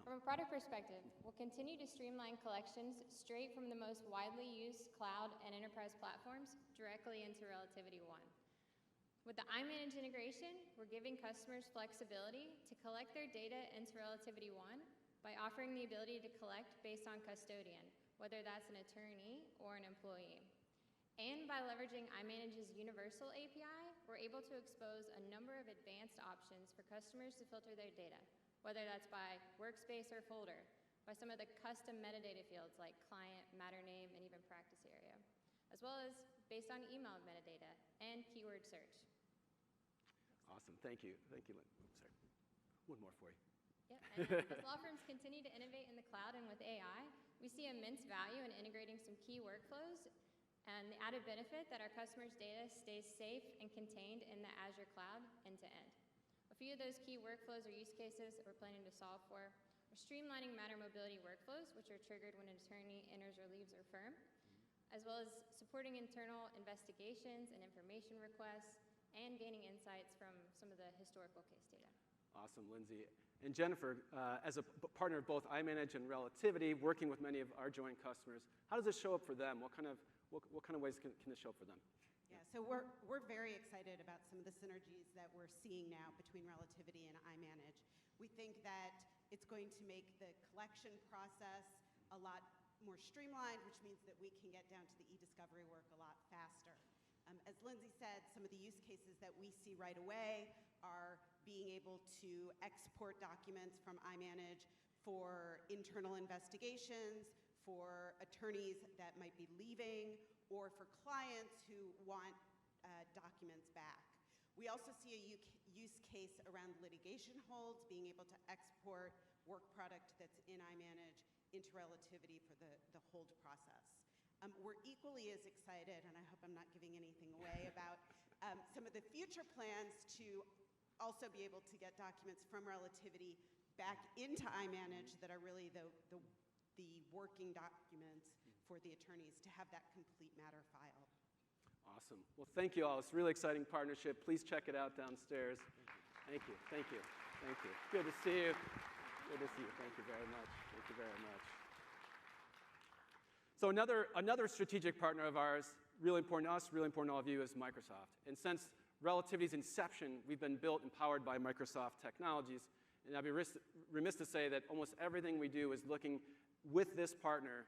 From a product perspective, we'll continue to streamline collections straight from the most widely used cloud and enterprise platforms directly into Relativity One. With the iManage integration, we're giving customers flexibility to collect their data into Relativity One by offering the ability to collect based on custodian, whether that's an attorney or an employee. And by leveraging iManage's Universal API, we're able to expose a number of advanced options for customers to filter their data, whether that's by workspace or folder, by some of the custom metadata fields like client, matter name, and even practice area, as well as based on email metadata and keyword search. Awesome. Thank you. Thank you, Lynn. Sorry. One more for you. Yep. And as law firms continue to innovate in the cloud and with AI, we see immense value in integrating some key workflows and the added benefit that our customers' data stays safe and contained in the Azure cloud end to end. A few of those key workflows or use cases that we're planning to solve for are We're streamlining matter mobility workflows, which are triggered when an attorney enters or leaves their firm, as well as supporting internal investigations and information requests, and gaining insights from some of the historical case data. Awesome, Lindsay. And Jennifer, as a partner of both iManage and Relativity, working with many of our joint customers, how does this show up for them? What kind of ways can this show up for them? Yeah, so we're very excited about some of the synergies that we're seeing now between Relativity and iManage. We think that it's going to make the collection process a lot more streamlined, which means that we can get down to the e-discovery work a lot faster. As Lindsay said, some of the use cases that we see right away are being able to export documents from iManage for internal investigations, for attorneys that might be leaving, or for clients who want documents back. We also see a use case around litigation holds, being able to export work product that's in iManage into Relativity for the hold process. We're equally as excited, and I hope I'm not giving anything away, about some of the future plans to also be able to get documents from Relativity back into iManage that are really the working documents for the attorneys to have that complete matter file. Awesome. Well, thank you all. It's a really exciting partnership. Please check it out downstairs. Thank you. Thank you. Thank you. Good to see you. Good to see you. Thank you very much. Thank you very much. So another strategic partner of ours, really important to us, really important to all of you, is Microsoft. And since Relativity's inception, we've been built and powered by Microsoft technologies. And I'd be remiss to say that almost everything we do is looking with this partner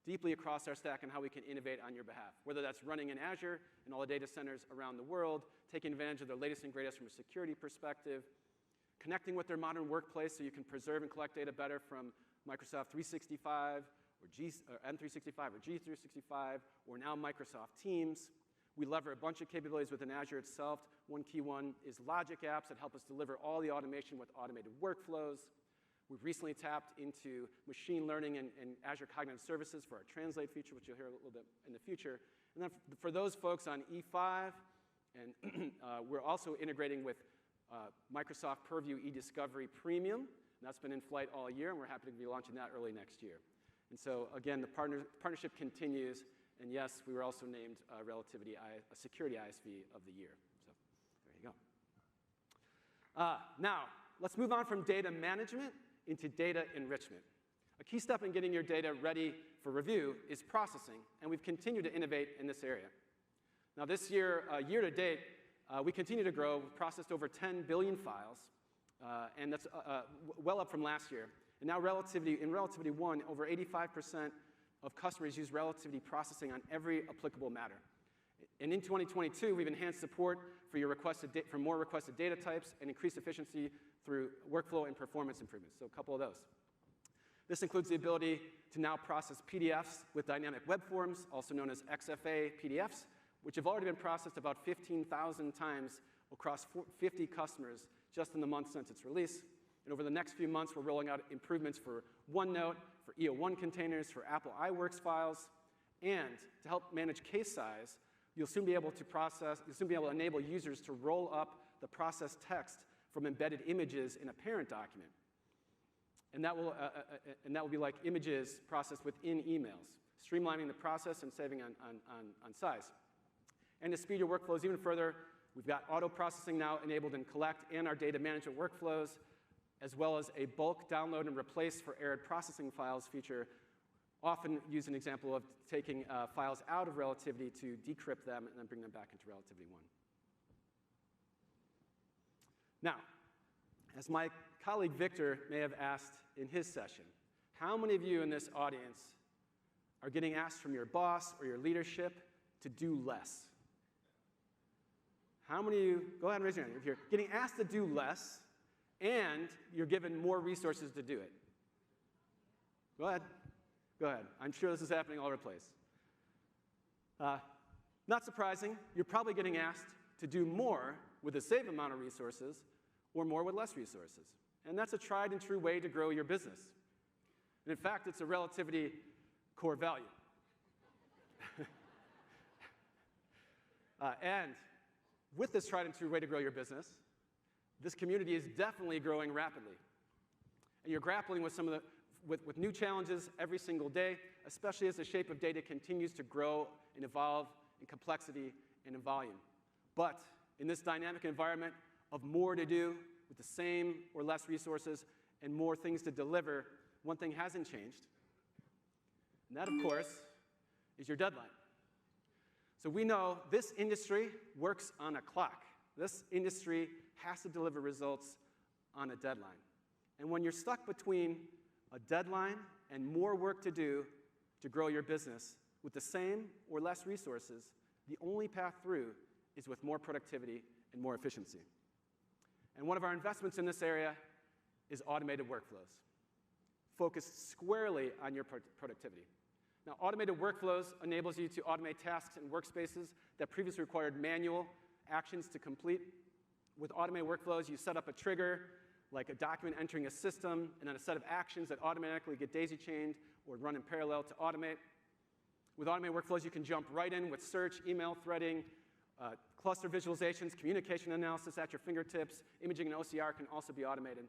deeply across our stack and how we can innovate on your behalf, whether that's running in Azure and all the data centers around the world, taking advantage of the latest and greatest from a security perspective, connecting with their modern workplace so you can preserve and collect data better from Microsoft 365 or M365 or G365 or now Microsoft Teams. We lever a bunch of capabilities within Azure itself. One key one is logic apps that help us deliver all the automation with automated workflows. We've recently tapped into machine learning and Azure Cognitive Services for our Translate feature, which you'll hear a little bit in the future. And then for those folks on E5, and we're also integrating with Microsoft Purview eDiscovery Premium. And that's been in flight all year, and we're happy to be launching that early next year. And so, again, the partnership continues. And yes, we were also named Relativity a Security ISV of the Year. So there you go. Now, let's move on from data management into data enrichment. A key step in getting your data ready for review is processing, and we've continued to innovate in this area. Now this year, year to date, we continue to grow. We've processed over 10 billion files, and that's well up from last year. And now in Relativity 1, over 85% of customers use Relativity processing on every applicable matter. And in 2022, we've enhanced support for more requested data types and increased efficiency through workflow and performance improvements. So a couple of those. This includes the ability to now process PDFs with dynamic web forms, also known as XFA PDFs, which have already been processed about 15,000 times across 50 customers just in the month since its release. And over the next few months, we're rolling out improvements for OneNote, for EO1 containers, for Apple iWorks files. And to help manage case size, you'll soon be able to enable users to roll up the processed text from embedded images in a parent document. And that will be like images processed within emails, streamlining the process and saving on size. And to speed your workflows even further, we've got auto processing now enabled in Collect and our data management workflows, as well as a bulk download and replace for error processing files feature, often use an example of taking files out of Relativity to decrypt them and then bring them back into Relativity 1. Now, as my colleague Victor may have asked in his session, how many of you in this audience are getting asked from your boss or your leadership to do less? How many of you, go ahead and raise your hand, if you're getting asked to do less and you're given more resources to do it? Go ahead. Go ahead. I'm sure this is happening all over the place. Not surprising, you're probably getting asked to do more with the same amount of resources or more with less resources. And that's a tried and true way to grow your business. And in fact, it's a Relativity core value. And with this tried and true way to grow your business, this community is definitely growing rapidly. And you're grappling with some of the with new challenges every single day, especially as the shape of data continues to grow and evolve in complexity and in volume. But in this dynamic environment of more to do with the same or less resources and more things to deliver, one thing hasn't changed. And that, of course, is your deadline. So we know this industry works on a clock. This industry has to deliver results on a deadline. And when you're stuck between a deadline and more work to do to grow your business with the same or less resources, the only path through is with more productivity and more efficiency. And one of our investments in this area is automated workflows, focused squarely on your productivity. Now, automated workflows enables you to automate tasks and workspaces that previously required manual actions to complete. With automated workflows, you set up a trigger, like a document entering a system, and then a set of actions that automatically get daisy-chained or run in parallel to automate. With automated workflows, you can jump right in with search, email threading, cluster visualizations, communication analysis at your fingertips. Imaging and OCR can also be automated.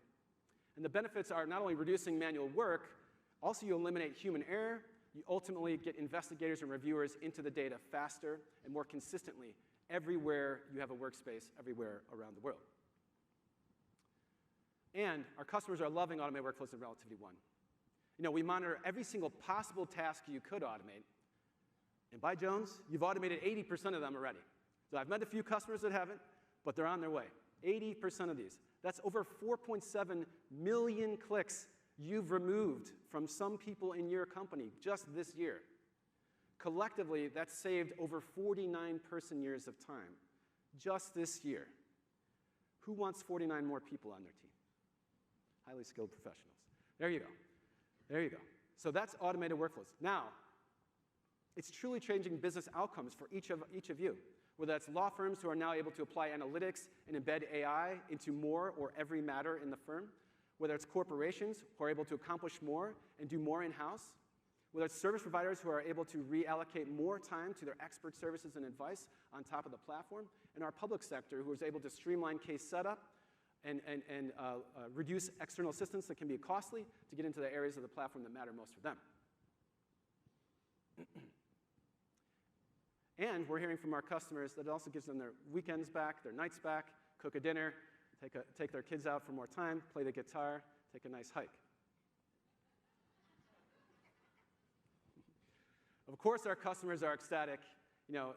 And the benefits are not only reducing manual work, also you eliminate human error. You ultimately get investigators and reviewers into the data faster and more consistently everywhere you have a workspace, everywhere around the world. And our customers are loving automated workflows in Relativity One. You know, we monitor every single possible task you could automate. And by Jones, you've automated 80% of them already. So I've met a few customers that haven't, but they're on their way. 80% of these. That's over 4.7 million clicks you've removed from some people in your company just this year. Collectively, that's saved over 49 person-years of time just this year. Who wants 49 more people on their team? Highly skilled professionals. There you go. There you go. So that's automated workflows. Now, it's truly changing business outcomes for each of you, whether that's law firms who are now able to apply analytics and embed AI into more or every matter in the firm, whether it's corporations who are able to accomplish more and do more in-house, whether it's service providers who are able to reallocate more time to their expert services and advice on top of the platform, and our public sector who is able to streamline case setup and reduce external assistance that can be costly to get into the areas of the platform that matter most for them. And we're hearing from our customers that it also gives them their weekends back, their nights back, cook a dinner, take their kids out for more time, play the guitar, take a nice hike. Of course, our customers are ecstatic. You know,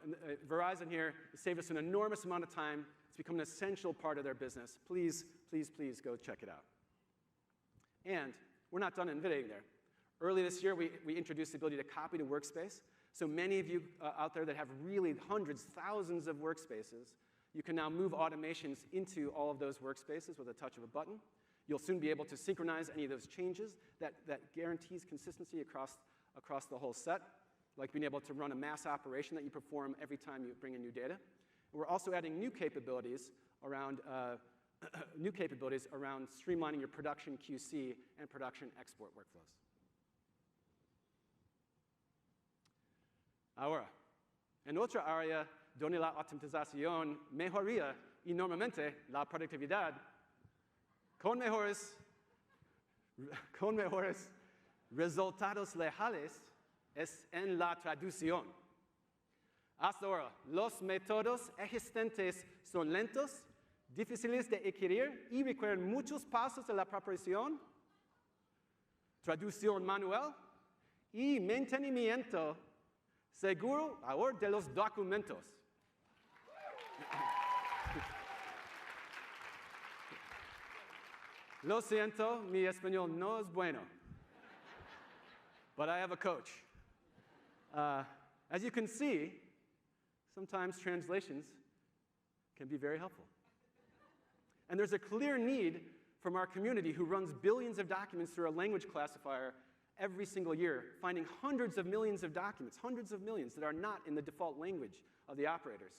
Verizon here saved us an enormous amount of time. It's become an essential part of their business. Please, please, please go check it out. And we're not done innovating there. Early this year, we introduced the ability to copy to workspace. So many of you out there that have really hundreds, thousands of workspaces, you can now move automations into all of those workspaces with a touch of a button. You'll soon be able to synchronize any of those changes that guarantees consistency across the whole set, like being able to run a mass operation that you perform every time you bring in new data. And we're also adding new capabilities around streamlining your production QC and production export workflows. Ahora, en otra área donde la automatización mejoría enormemente la productividad con mejores resultados reales es en la traducción. Hasta ahora, los métodos existentes son lentos, difíciles de adquirir y requieren muchos pasos de la preparación, traducción manual y mantenimiento seguro ahora de los documentos. Lo siento, mi español no es bueno, but I have a coach. As you can see, sometimes translations can be very helpful. And there's a clear need from our community who runs billions of documents through a language classifier every single year, finding hundreds of millions of documents, hundreds of millions that are not in the default language of the operators.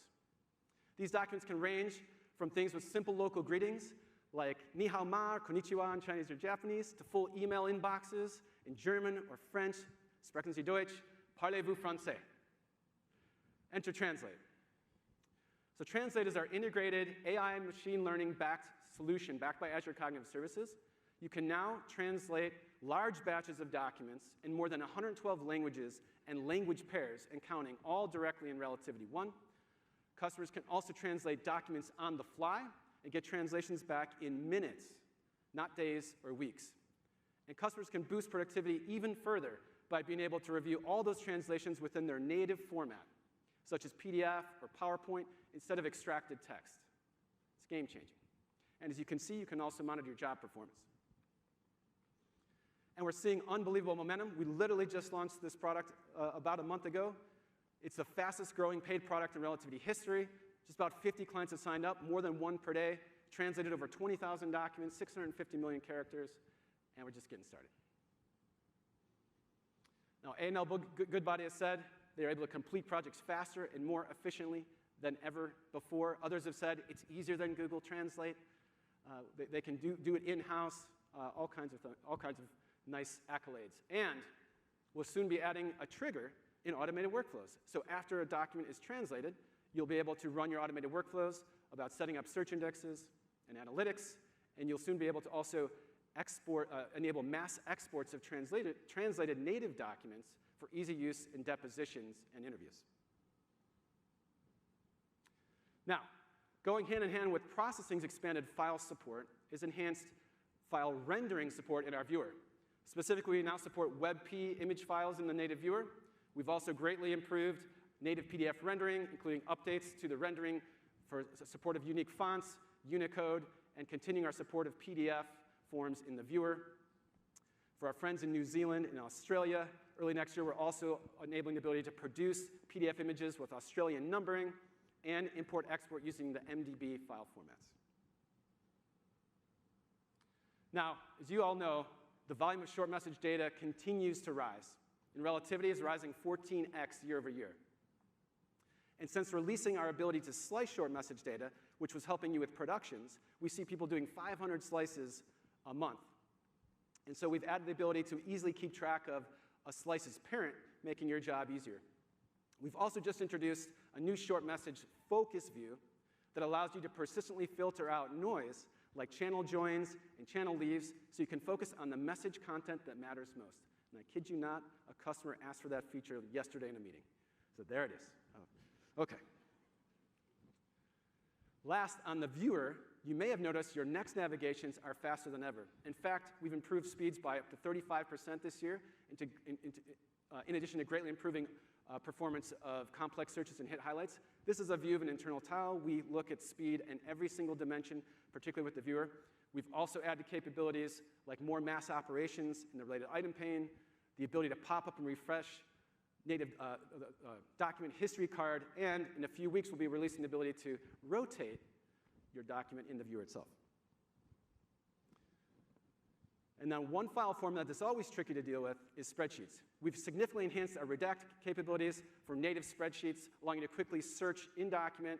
These documents can range from things with simple local greetings, like ni hao ma, konnichiwa in Chinese or Japanese, to full email inboxes in German or French, sprechen Sie Deutsch, parlez-vous français. Enter Translate. So Translate is our integrated AI machine learning backed solution backed by Azure Cognitive Services you can now translate large batches of documents in more than 112 languages and language pairs and counting, all directly in Relativity 1. Customers can also translate documents on the fly and get translations back in minutes, not days or weeks. And customers can boost productivity even further by being able to review all those translations within their native format, such as PDF or PowerPoint, instead of extracted text. It's game-changing. And as you can see, you can also monitor your job performance. And we're seeing unbelievable momentum. We literally just launched this product about a month ago. It's the fastest growing paid product in Relativity history. Just about 50 clients have signed up, more than one per day, translated over 20,000 documents, 650 million characters, and we're just getting started. Now, A&L Goodbody has said they're able to complete projects faster and more efficiently than ever before. Others have said it's easier than Google Translate. They can do it in-house, all kinds of nice accolades. And we'll soon be adding a trigger in automated workflows. So after a document is translated, you'll be able to run your automated workflows about setting up search indexes and analytics, and you'll soon be able to also enable mass exports of translated native documents for easy use in depositions and interviews. Now, going hand in hand with processing's expanded file support is enhanced file rendering support in our viewer. Specifically, we now support WebP image files in the native viewer. We've also greatly improved native PDF rendering, including updates to the rendering for support of unique fonts, Unicode, and continuing our support of PDF forms in the viewer. For our friends in New Zealand and Australia, early next year, we're also enabling the ability to produce PDF images with Australian numbering and import-export using the MDB file formats. Now, as you all know, the volume of short message data continues to rise. And Relativity is rising 14x year over year. And since releasing our ability to slice short message data, which was helping you with productions, we see people doing 500 slices a month. And so we've added the ability to easily keep track of a slice's parent, making your job easier. We've also just introduced a new short message focus view that allows you to persistently filter out noise like channel joins and channel leaves so you can focus on the message content that matters most. And I kid you not, a customer asked for that feature yesterday in a meeting. So there it is. Oh, OK. Last, on the viewer, you may have noticed your next navigations are faster than ever. In fact, we've improved speeds by up to 35% this year, in addition to greatly improving performance of complex searches and hit highlights. This is a view of an internal tile. We look at speed in every single dimension, particularly with the viewer. We've also added capabilities like more mass operations in the related item pane, the ability to pop up and refresh native document history card, and in a few weeks, we'll be releasing the ability to rotate your document in the viewer itself. And now one file format that's always tricky to deal with is spreadsheets. We've significantly enhanced our redact capabilities for native spreadsheets, allowing you to quickly search in document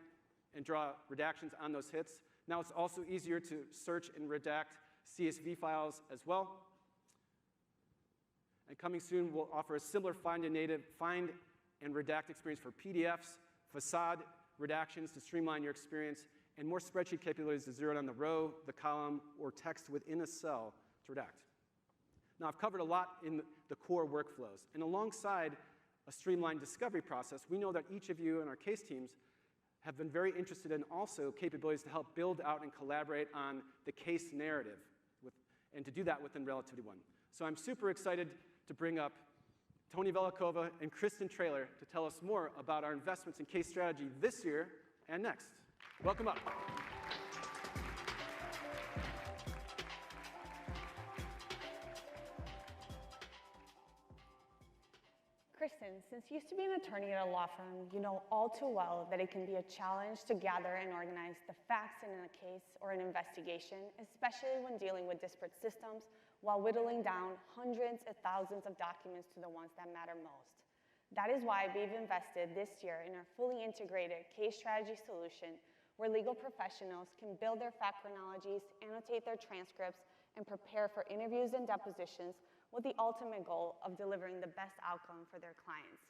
and draw redactions on those hits. Now it's also easier to search and redact CSV files as well. And coming soon, we'll offer a similar find and redact experience for PDFs, facade redactions to streamline your experience, and more spreadsheet capabilities to zero in on the row, the column, or text within a cell to redact. Now, I've covered a lot in the core workflows. And alongside a streamlined discovery process, we know that each of you and our case teams have been very interested in also capabilities to help build out and collaborate on the case narrative, and to do that within Relativity 1. So I'm super excited to bring up Tony Velikova and Kristen Traylor to tell us more about our investments in case strategy this year and next. Welcome up. Kristen, since you used to be an attorney at a law firm, you know all too well that it can be a challenge to gather and organize the facts in a case or an investigation, especially when dealing with disparate systems, while whittling down hundreds of thousands of documents to the ones that matter most. That is why we've invested this year in our fully integrated case strategy solution, where legal professionals can build their fact chronologies, annotate their transcripts, and prepare for interviews and depositions with the ultimate goal of delivering the best outcome for their clients.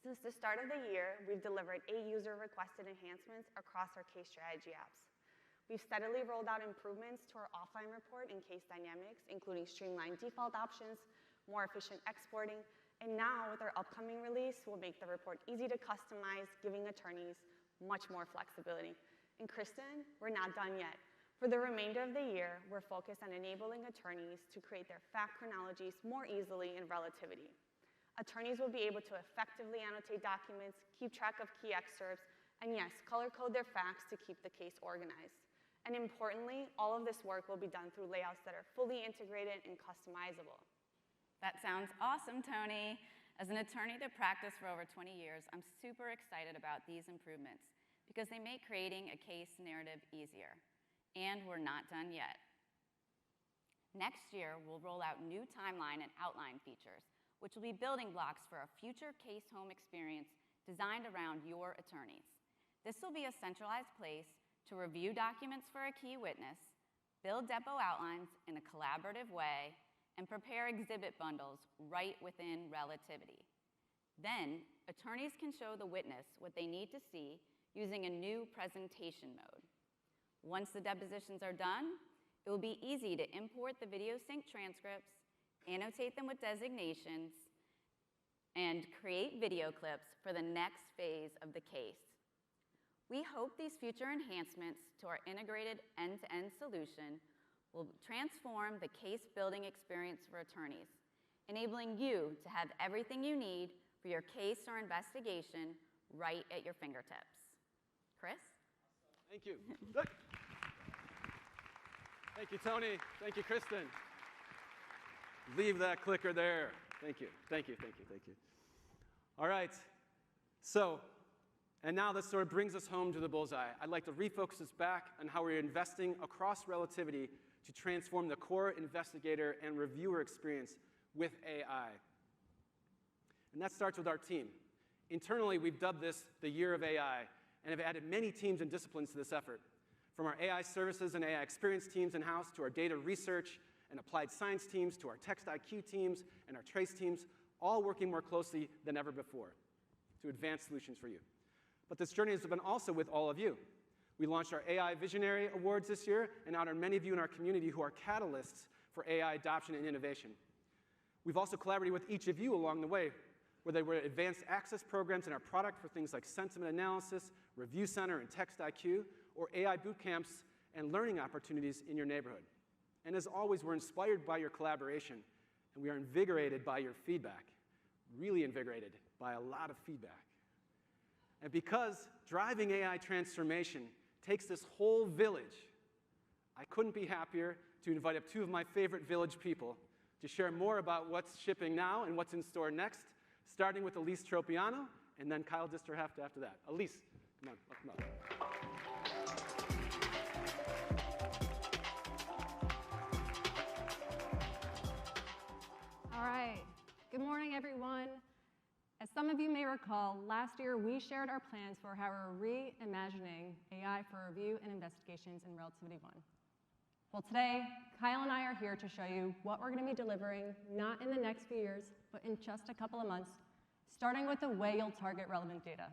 Since the start of the year, we've delivered 8 user-requested enhancements across our case strategy apps. We've steadily rolled out improvements to our offline report and case dynamics, including streamlined default options, more efficient exporting, and now with our upcoming release, we'll make the report easy to customize, giving attorneys much more flexibility. And Kristen, we're not done yet. For the remainder of the year, we're focused on enabling attorneys to create their fact chronologies more easily in Relativity. Attorneys will be able to effectively annotate documents, keep track of key excerpts, and yes, color code their facts to keep the case organized. And importantly, all of this work will be done through layouts that are fully integrated and customizable. That sounds awesome, Tony. As an attorney that practiced for over 20 years, I'm super excited about these improvements because they make creating a case narrative easier. And we're not done yet. Next year, we'll roll out new timeline and outline features, which will be building blocks for a future case home experience designed around your attorneys. This will be a centralized place to review documents for a key witness, build depot outlines in a collaborative way, and prepare exhibit bundles right within Relativity. Then, attorneys can show the witness what they need to see using a new presentation mode. Once the depositions are done, it will be easy to import the video sync transcripts, annotate them with designations, and create video clips for the next phase of the case. We hope these future enhancements to our integrated end-to-end solution will transform the case-building experience for attorneys, enabling you to have everything you need for your case or investigation right at your fingertips. Chris? Thank you. Thank you, Tony. Thank you, Kristen. Leave that clicker there. Thank you. Thank you, thank you, thank you. All right. So, and now this sort of brings us home to the bullseye. I'd like to refocus us back on how we're investing across Relativity to transform the core investigator and reviewer experience with AI. And that starts with our team. Internally, we've dubbed this the Year of AI and have added many teams and disciplines to this effort. From our AI services and AI experience teams in-house to our data research and applied science teams to our text IQ teams and our trace teams, all working more closely than ever before to advance solutions for you. But this journey has been also with all of you. We launched our AI Visionary Awards this year and honored many of you in our community who are catalysts for AI adoption and innovation. We've also collaborated with each of you along the way, whether they were advanced access programs in our product for things like sentiment analysis, Review Center, and Text IQ, or AI boot camps and learning opportunities in your neighborhood. And as always, we're inspired by your collaboration, and we are invigorated by your feedback, really invigorated by a lot of feedback. And because driving AI transformation takes this whole village, I couldn't be happier to invite up two of my favorite village people to share more about what's shipping now and what's in store next, starting with Elise Tropiano and then Kyle Disterheft after that. Elise, come on, come on. All right. Good morning, everyone. As some of you may recall, last year we shared our plans for how we're reimagining AI for review and investigations in Relativity 1. Well, today, Kyle and I are here to show you what we're going to be delivering, not in the next few years, but in just a couple of months, starting with the way you'll target relevant data.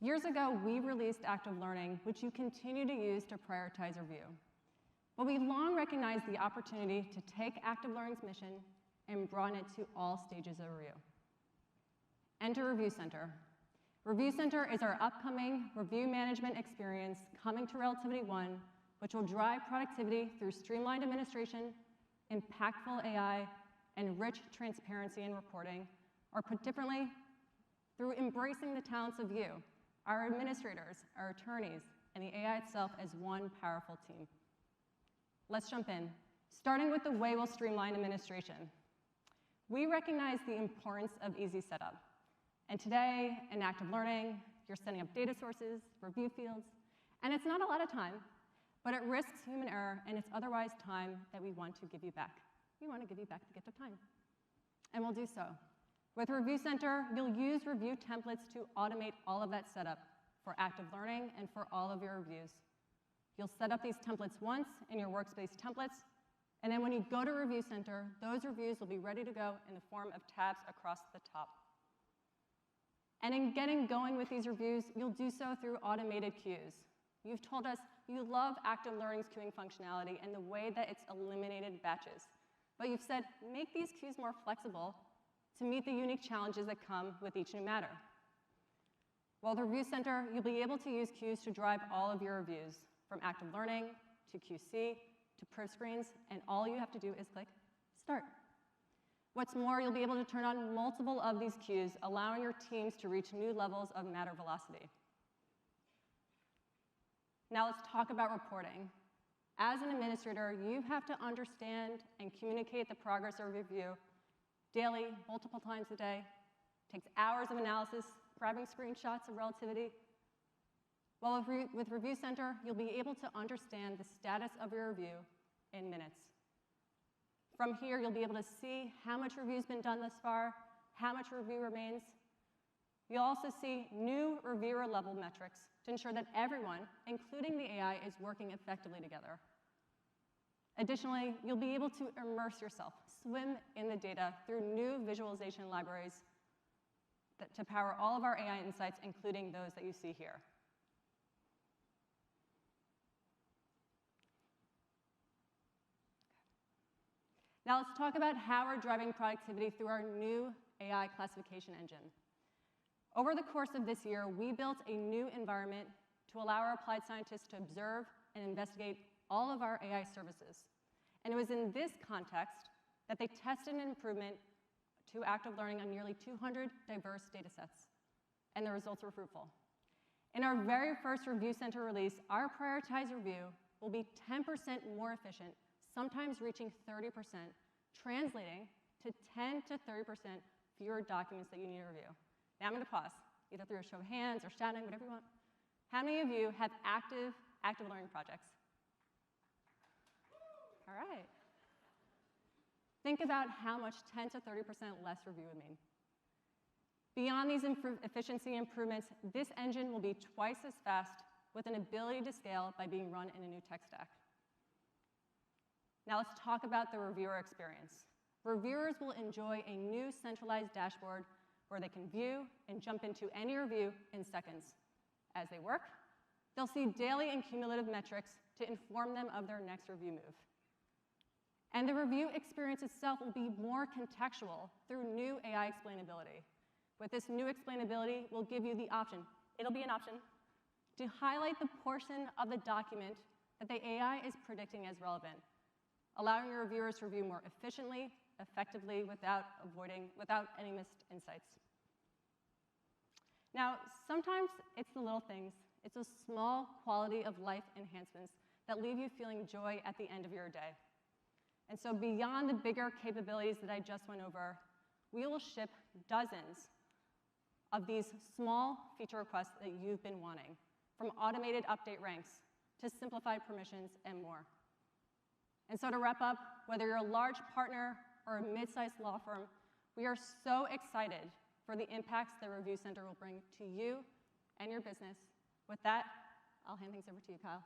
Years ago, we released active learning, which you continue to use to prioritize review. But we long recognized the opportunity to take active learning's mission and broaden it to all stages of review. Enter Review Center. Review Center is our upcoming review management experience coming to Relativity 1, which will drive productivity through streamlined administration, impactful AI, and rich transparency in reporting, or put differently, through embracing the talents of you, our administrators, our attorneys, and the AI itself as one powerful team. Let's jump in, starting with the way we'll streamline administration. We recognize the importance of easy setup. And today, in active learning, you're setting up data sources, review fields, and it's not a lot of time, but it risks human error, and it's otherwise time that we want to give you back. We want to give you back the gift of time. And we'll do so. With Review Center, you'll use review templates to automate all of that setup for active learning and for all of your reviews. You'll set up these templates once in your workspace templates, and then when you go to Review Center, those reviews will be ready to go in the form of tabs across the top. And in getting going with these reviews, you'll do so through automated queues. You've told us you love active learning's queuing functionality and the way that it's eliminated batches. But you've said, make these queues more flexible to meet the unique challenges that come with each new matter. Well, the Review Center, you'll be able to use queues to drive all of your reviews, from active learning to QC to proof screens, and all you have to do is click Start. What's more, you'll be able to turn on multiple of these queues, allowing your teams to reach new levels of matter velocity. Now let's talk about reporting. As an administrator, you have to understand and communicate the progress of review daily, multiple times a day. It takes hours of analysis, grabbing screenshots of relativity. Well, with Review Center, you'll be able to understand the status of your review in minutes. From here, you'll be able to see how much review's been done thus far, how much review remains. You'll also see new reviewer-level metrics to ensure that everyone, including the AI, is working effectively together. Additionally, you'll be able to immerse yourself, swim in the data through new visualization libraries to power all of our AI insights, including those that you see here. Now let's talk about how we're driving productivity through our new AI classification engine. Over the course of this year, we built a new environment to allow our applied scientists to observe and investigate all of our AI services. And it was in this context that they tested an improvement to active learning on nearly 200 diverse data sets, and the results were fruitful. In our very first Review Center release, our prioritized review will be 10% more efficient, sometimes reaching 30%, translating to 10 to 30% fewer documents that you need to review. Now I'm going to pause, either through a show of hands or shouting, whatever you want. How many of you have active learning projects? All right. Think about how much 10 to 30% less review would mean. Beyond these efficiency improvements, this engine will be twice as fast with an ability to scale by being run in a new tech stack. Now let's talk about the reviewer experience. Reviewers will enjoy a new centralized dashboard where they can view and jump into any review in seconds. As they work, they'll see daily and cumulative metrics to inform them of their next review move. And the review experience itself will be more contextual through new AI explainability. With this new explainability, we'll give you the option, it'll be an option, to highlight the portion of the document that the AI is predicting as relevant, allowing your reviewers to review more efficiently, effectively, without any missed insights. Now, sometimes it's the little things. It's those small quality of life enhancements that leave you feeling joy at the end of your day. And so beyond the bigger capabilities that I just went over, we will ship dozens of these small feature requests that you've been wanting, from automated update ranks to simplified permissions and more. And so to wrap up, whether you're a large partner or a mid-sized law firm, we are so excited for the impacts the Review Center will bring to you and your business. With that, I'll hand things over to you, Kyle.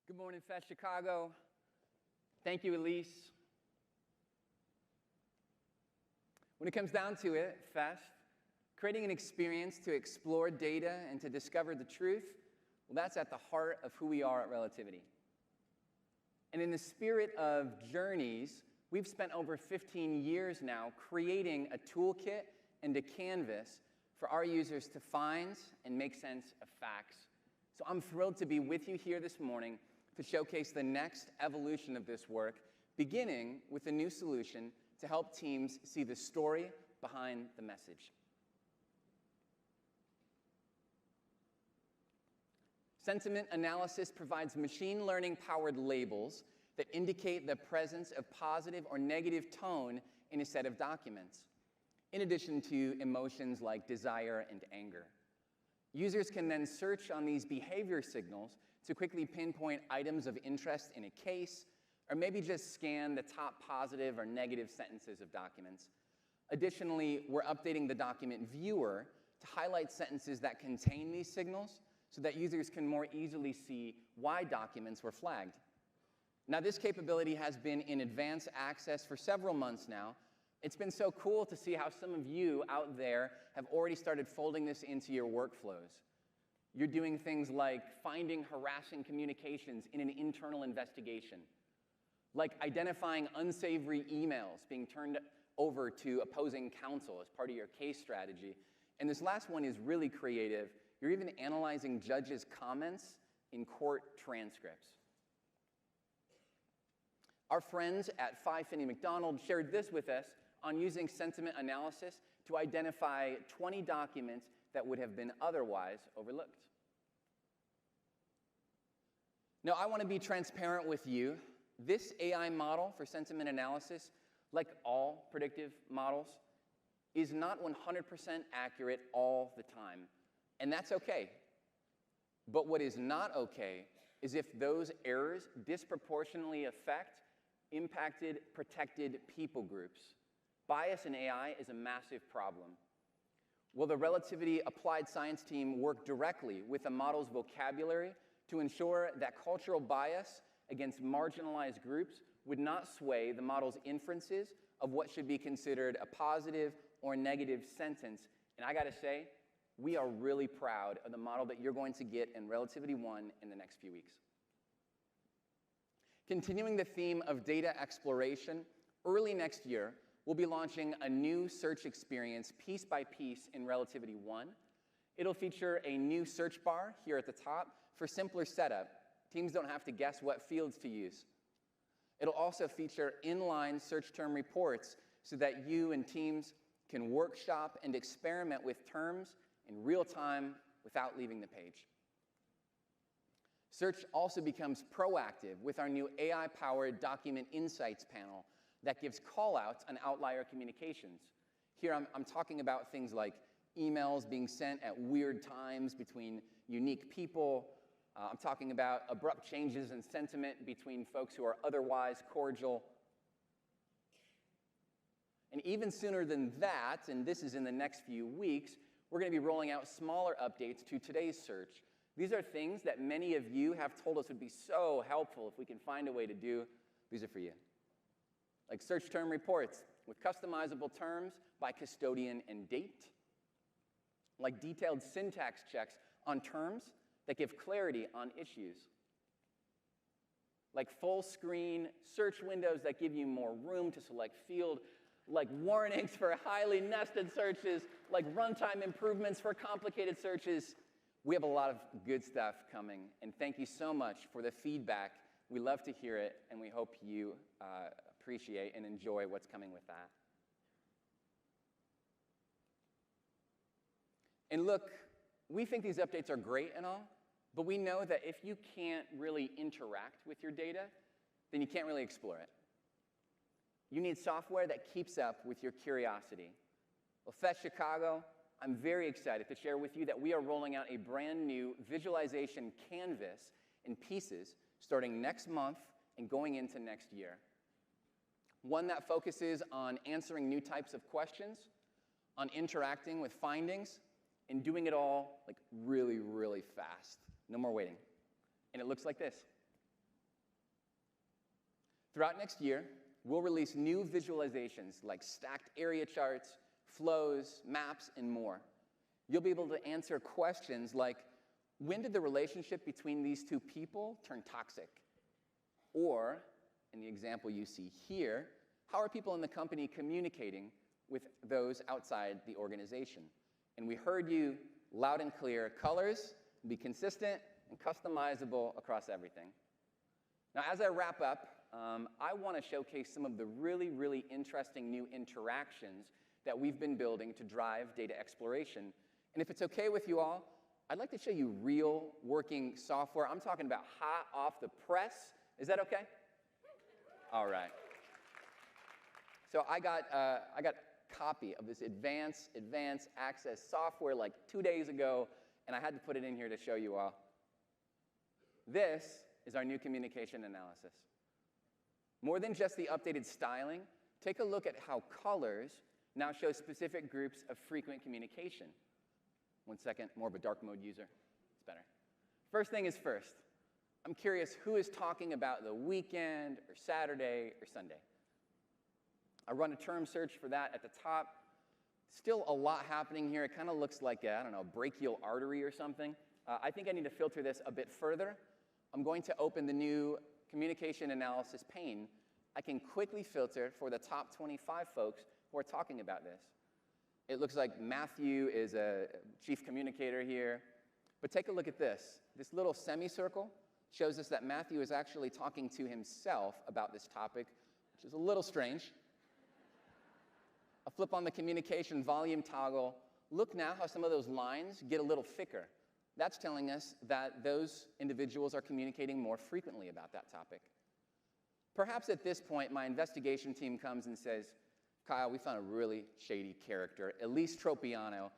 Good morning, Fest Chicago. Thank you, Elise. When it comes down to it, Fest, creating an experience to explore data and to discover the truth, well, that's at the heart of who we are at Relativity. And in the spirit of journeys, we've spent over 15 years now creating a toolkit and a canvas for our users to find and make sense of facts. So I'm thrilled to be with you here this morning to showcase the next evolution of this work, beginning with a new solution to help teams see the story behind the message. Sentiment analysis provides machine learning-powered labels that indicate the presence of positive or negative tone in a set of documents, in addition to emotions like desire and anger. Users can then search on these behavior signals to quickly pinpoint items of interest in a case, or maybe just scan the top positive or negative sentences of documents. Additionally, we're updating the document viewer to highlight sentences that contain these signals so that users can more easily see why documents were flagged. Now, this capability has been in advanced access for several months now. It's been so cool to see how some of you out there have already started folding this into your workflows. You're doing things like finding harassing communications in an internal investigation, like identifying unsavory emails being turned over to opposing counsel as part of your case strategy. And this last one is really creative. You're even analyzing judges' comments in court transcripts. Our friends at 5 Finney McDonald shared this with us on using sentiment analysis to identify 20 documents that would have been otherwise overlooked. Now, I want to be transparent with you. This AI model for sentiment analysis, like all predictive models, is not 100% accurate all the time, and that's okay. But what is not okay is if those errors disproportionately affect impacted, protected people groups. Bias in AI is a massive problem. Will the Relativity Applied Science team work directly with the model's vocabulary to ensure that cultural bias against marginalized groups would not sway the model's inferences of what should be considered a positive or negative sentence? And I gotta say, we are really proud of the model that you're going to get in Relativity 1 in the next few weeks. Continuing the theme of data exploration, early next year, we'll be launching a new search experience piece by piece in Relativity 1. It'll feature a new search bar here at the top for simpler setup. Teams don't have to guess what fields to use. It'll also feature inline search term reports so that you and teams can workshop and experiment with terms in real time without leaving the page. Search also becomes proactive with our new AI-powered Document Insights panel that gives callouts on outlier communications. Here I'm talking about things like emails being sent at weird times between unique people. I'm talking about abrupt changes in sentiment between folks who are otherwise cordial. And even sooner than that, and this is in the next few weeks, we're going to be rolling out smaller updates to today's search. These are things that many of you have told us would be so helpful if we can find a way to do. These are for you. Like search term reports with customizable terms by custodian and date. Like detailed syntax checks on terms that give clarity on issues. Like full screen search windows that give you more room to select field. Like warnings for highly nested searches. Like runtime improvements for complicated searches. We have a lot of good stuff coming, and thank you so much for the feedback. We love to hear it, and we hope you appreciate and enjoy what's coming with that. And look, we think these updates are great and all, but we know that if you can't really interact with your data, then you can't really explore it. You need software that keeps up with your curiosity. Well, Fest Chicago, I'm very excited to share with you that we are rolling out a brand new visualization canvas in pieces starting next month and going into next year. One that focuses on answering new types of questions, on interacting with findings, and doing it all like really, really fast. No more waiting. And it looks like this. Throughout next year, we'll release new visualizations like stacked area charts, flows, maps, and more. You'll be able to answer questions like, when did the relationship between these two people turn toxic? Or, in the example you see here, how are people in the company communicating with those outside the organization? And we heard you loud and clear. Colors, be consistent and customizable across everything. Now, as I wrap up, I want to showcase some of the really, really interesting new interactions that we've been building to drive data exploration. And if it's okay with you all, I'd like to show you real working software. I'm talking about hot off the press. Is that okay? All right. So I got a copy of this advanced access software like 2 days ago, and I had to put it in here to show you all. This is our new communication analysis. More than just the updated styling, take a look at how colors now show specific groups of frequent communication. 1 second, more of a dark mode user. It's better. First thing is first. I'm curious, who is talking about the weekend or Saturday or Sunday? I run a term search for that at the top. Still a lot happening here. It kind of looks like a, I don't know, brachial artery or something. I think I need to filter this a bit further. I'm going to open the new communication analysis pane. I can quickly filter for the top 25 folks who are talking about this. It looks like Matthew is a chief communicator here. But take a look at this. This little semicircle shows us that Matthew is actually talking to himself about this topic, which is a little strange. A flip on the communication volume toggle. Look now how some of those lines get a little thicker. That's telling us that those individuals are communicating more frequently about that topic. Perhaps at this point, my investigation team comes and says, Kyle, we found a really shady character, Elise Tropiano.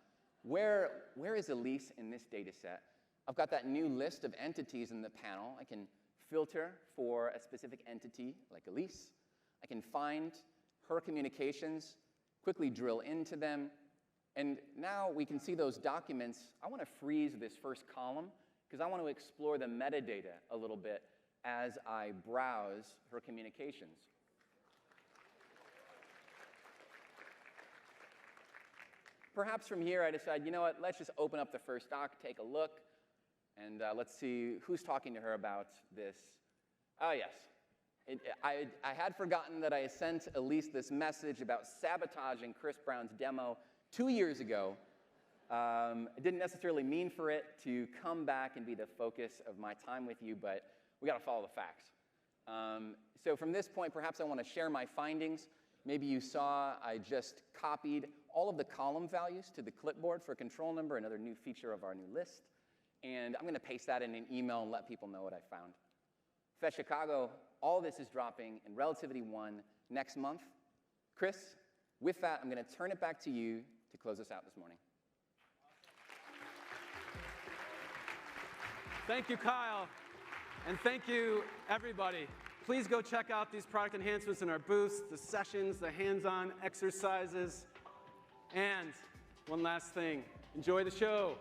Where is Elise in this data set? I've got that new list of entities in the panel. I can filter for a specific entity like Elise. I can find her communications, quickly drill into them, and now we can see those documents. I want to freeze this first column because I want to explore the metadata a little bit as I browse her communications. Perhaps from here I decide, you know what, let's just open up the first doc, take a look, and let's see who's talking to her about this. Oh, yes. I had forgotten that I sent Elise this message about sabotaging Chris Brown's demo 2 years ago. I didn't necessarily mean for it to come back and be the focus of my time with you, but we got to follow the facts. So from this point, perhaps I want to share my findings. Maybe you saw I just copied all of the column values to the clipboard for control number, another new feature of our new list. And I'm going to paste that in an email and let people know what I found. Fed Chicago, all this is dropping in Relativity 1 next month. Chris, with that, I'm going to turn it back to you to close us out this morning. Thank you, Kyle. And thank you, everybody. Please go check out these product enhancements in our booths, the sessions, the hands-on exercises. And one last thing, enjoy the show.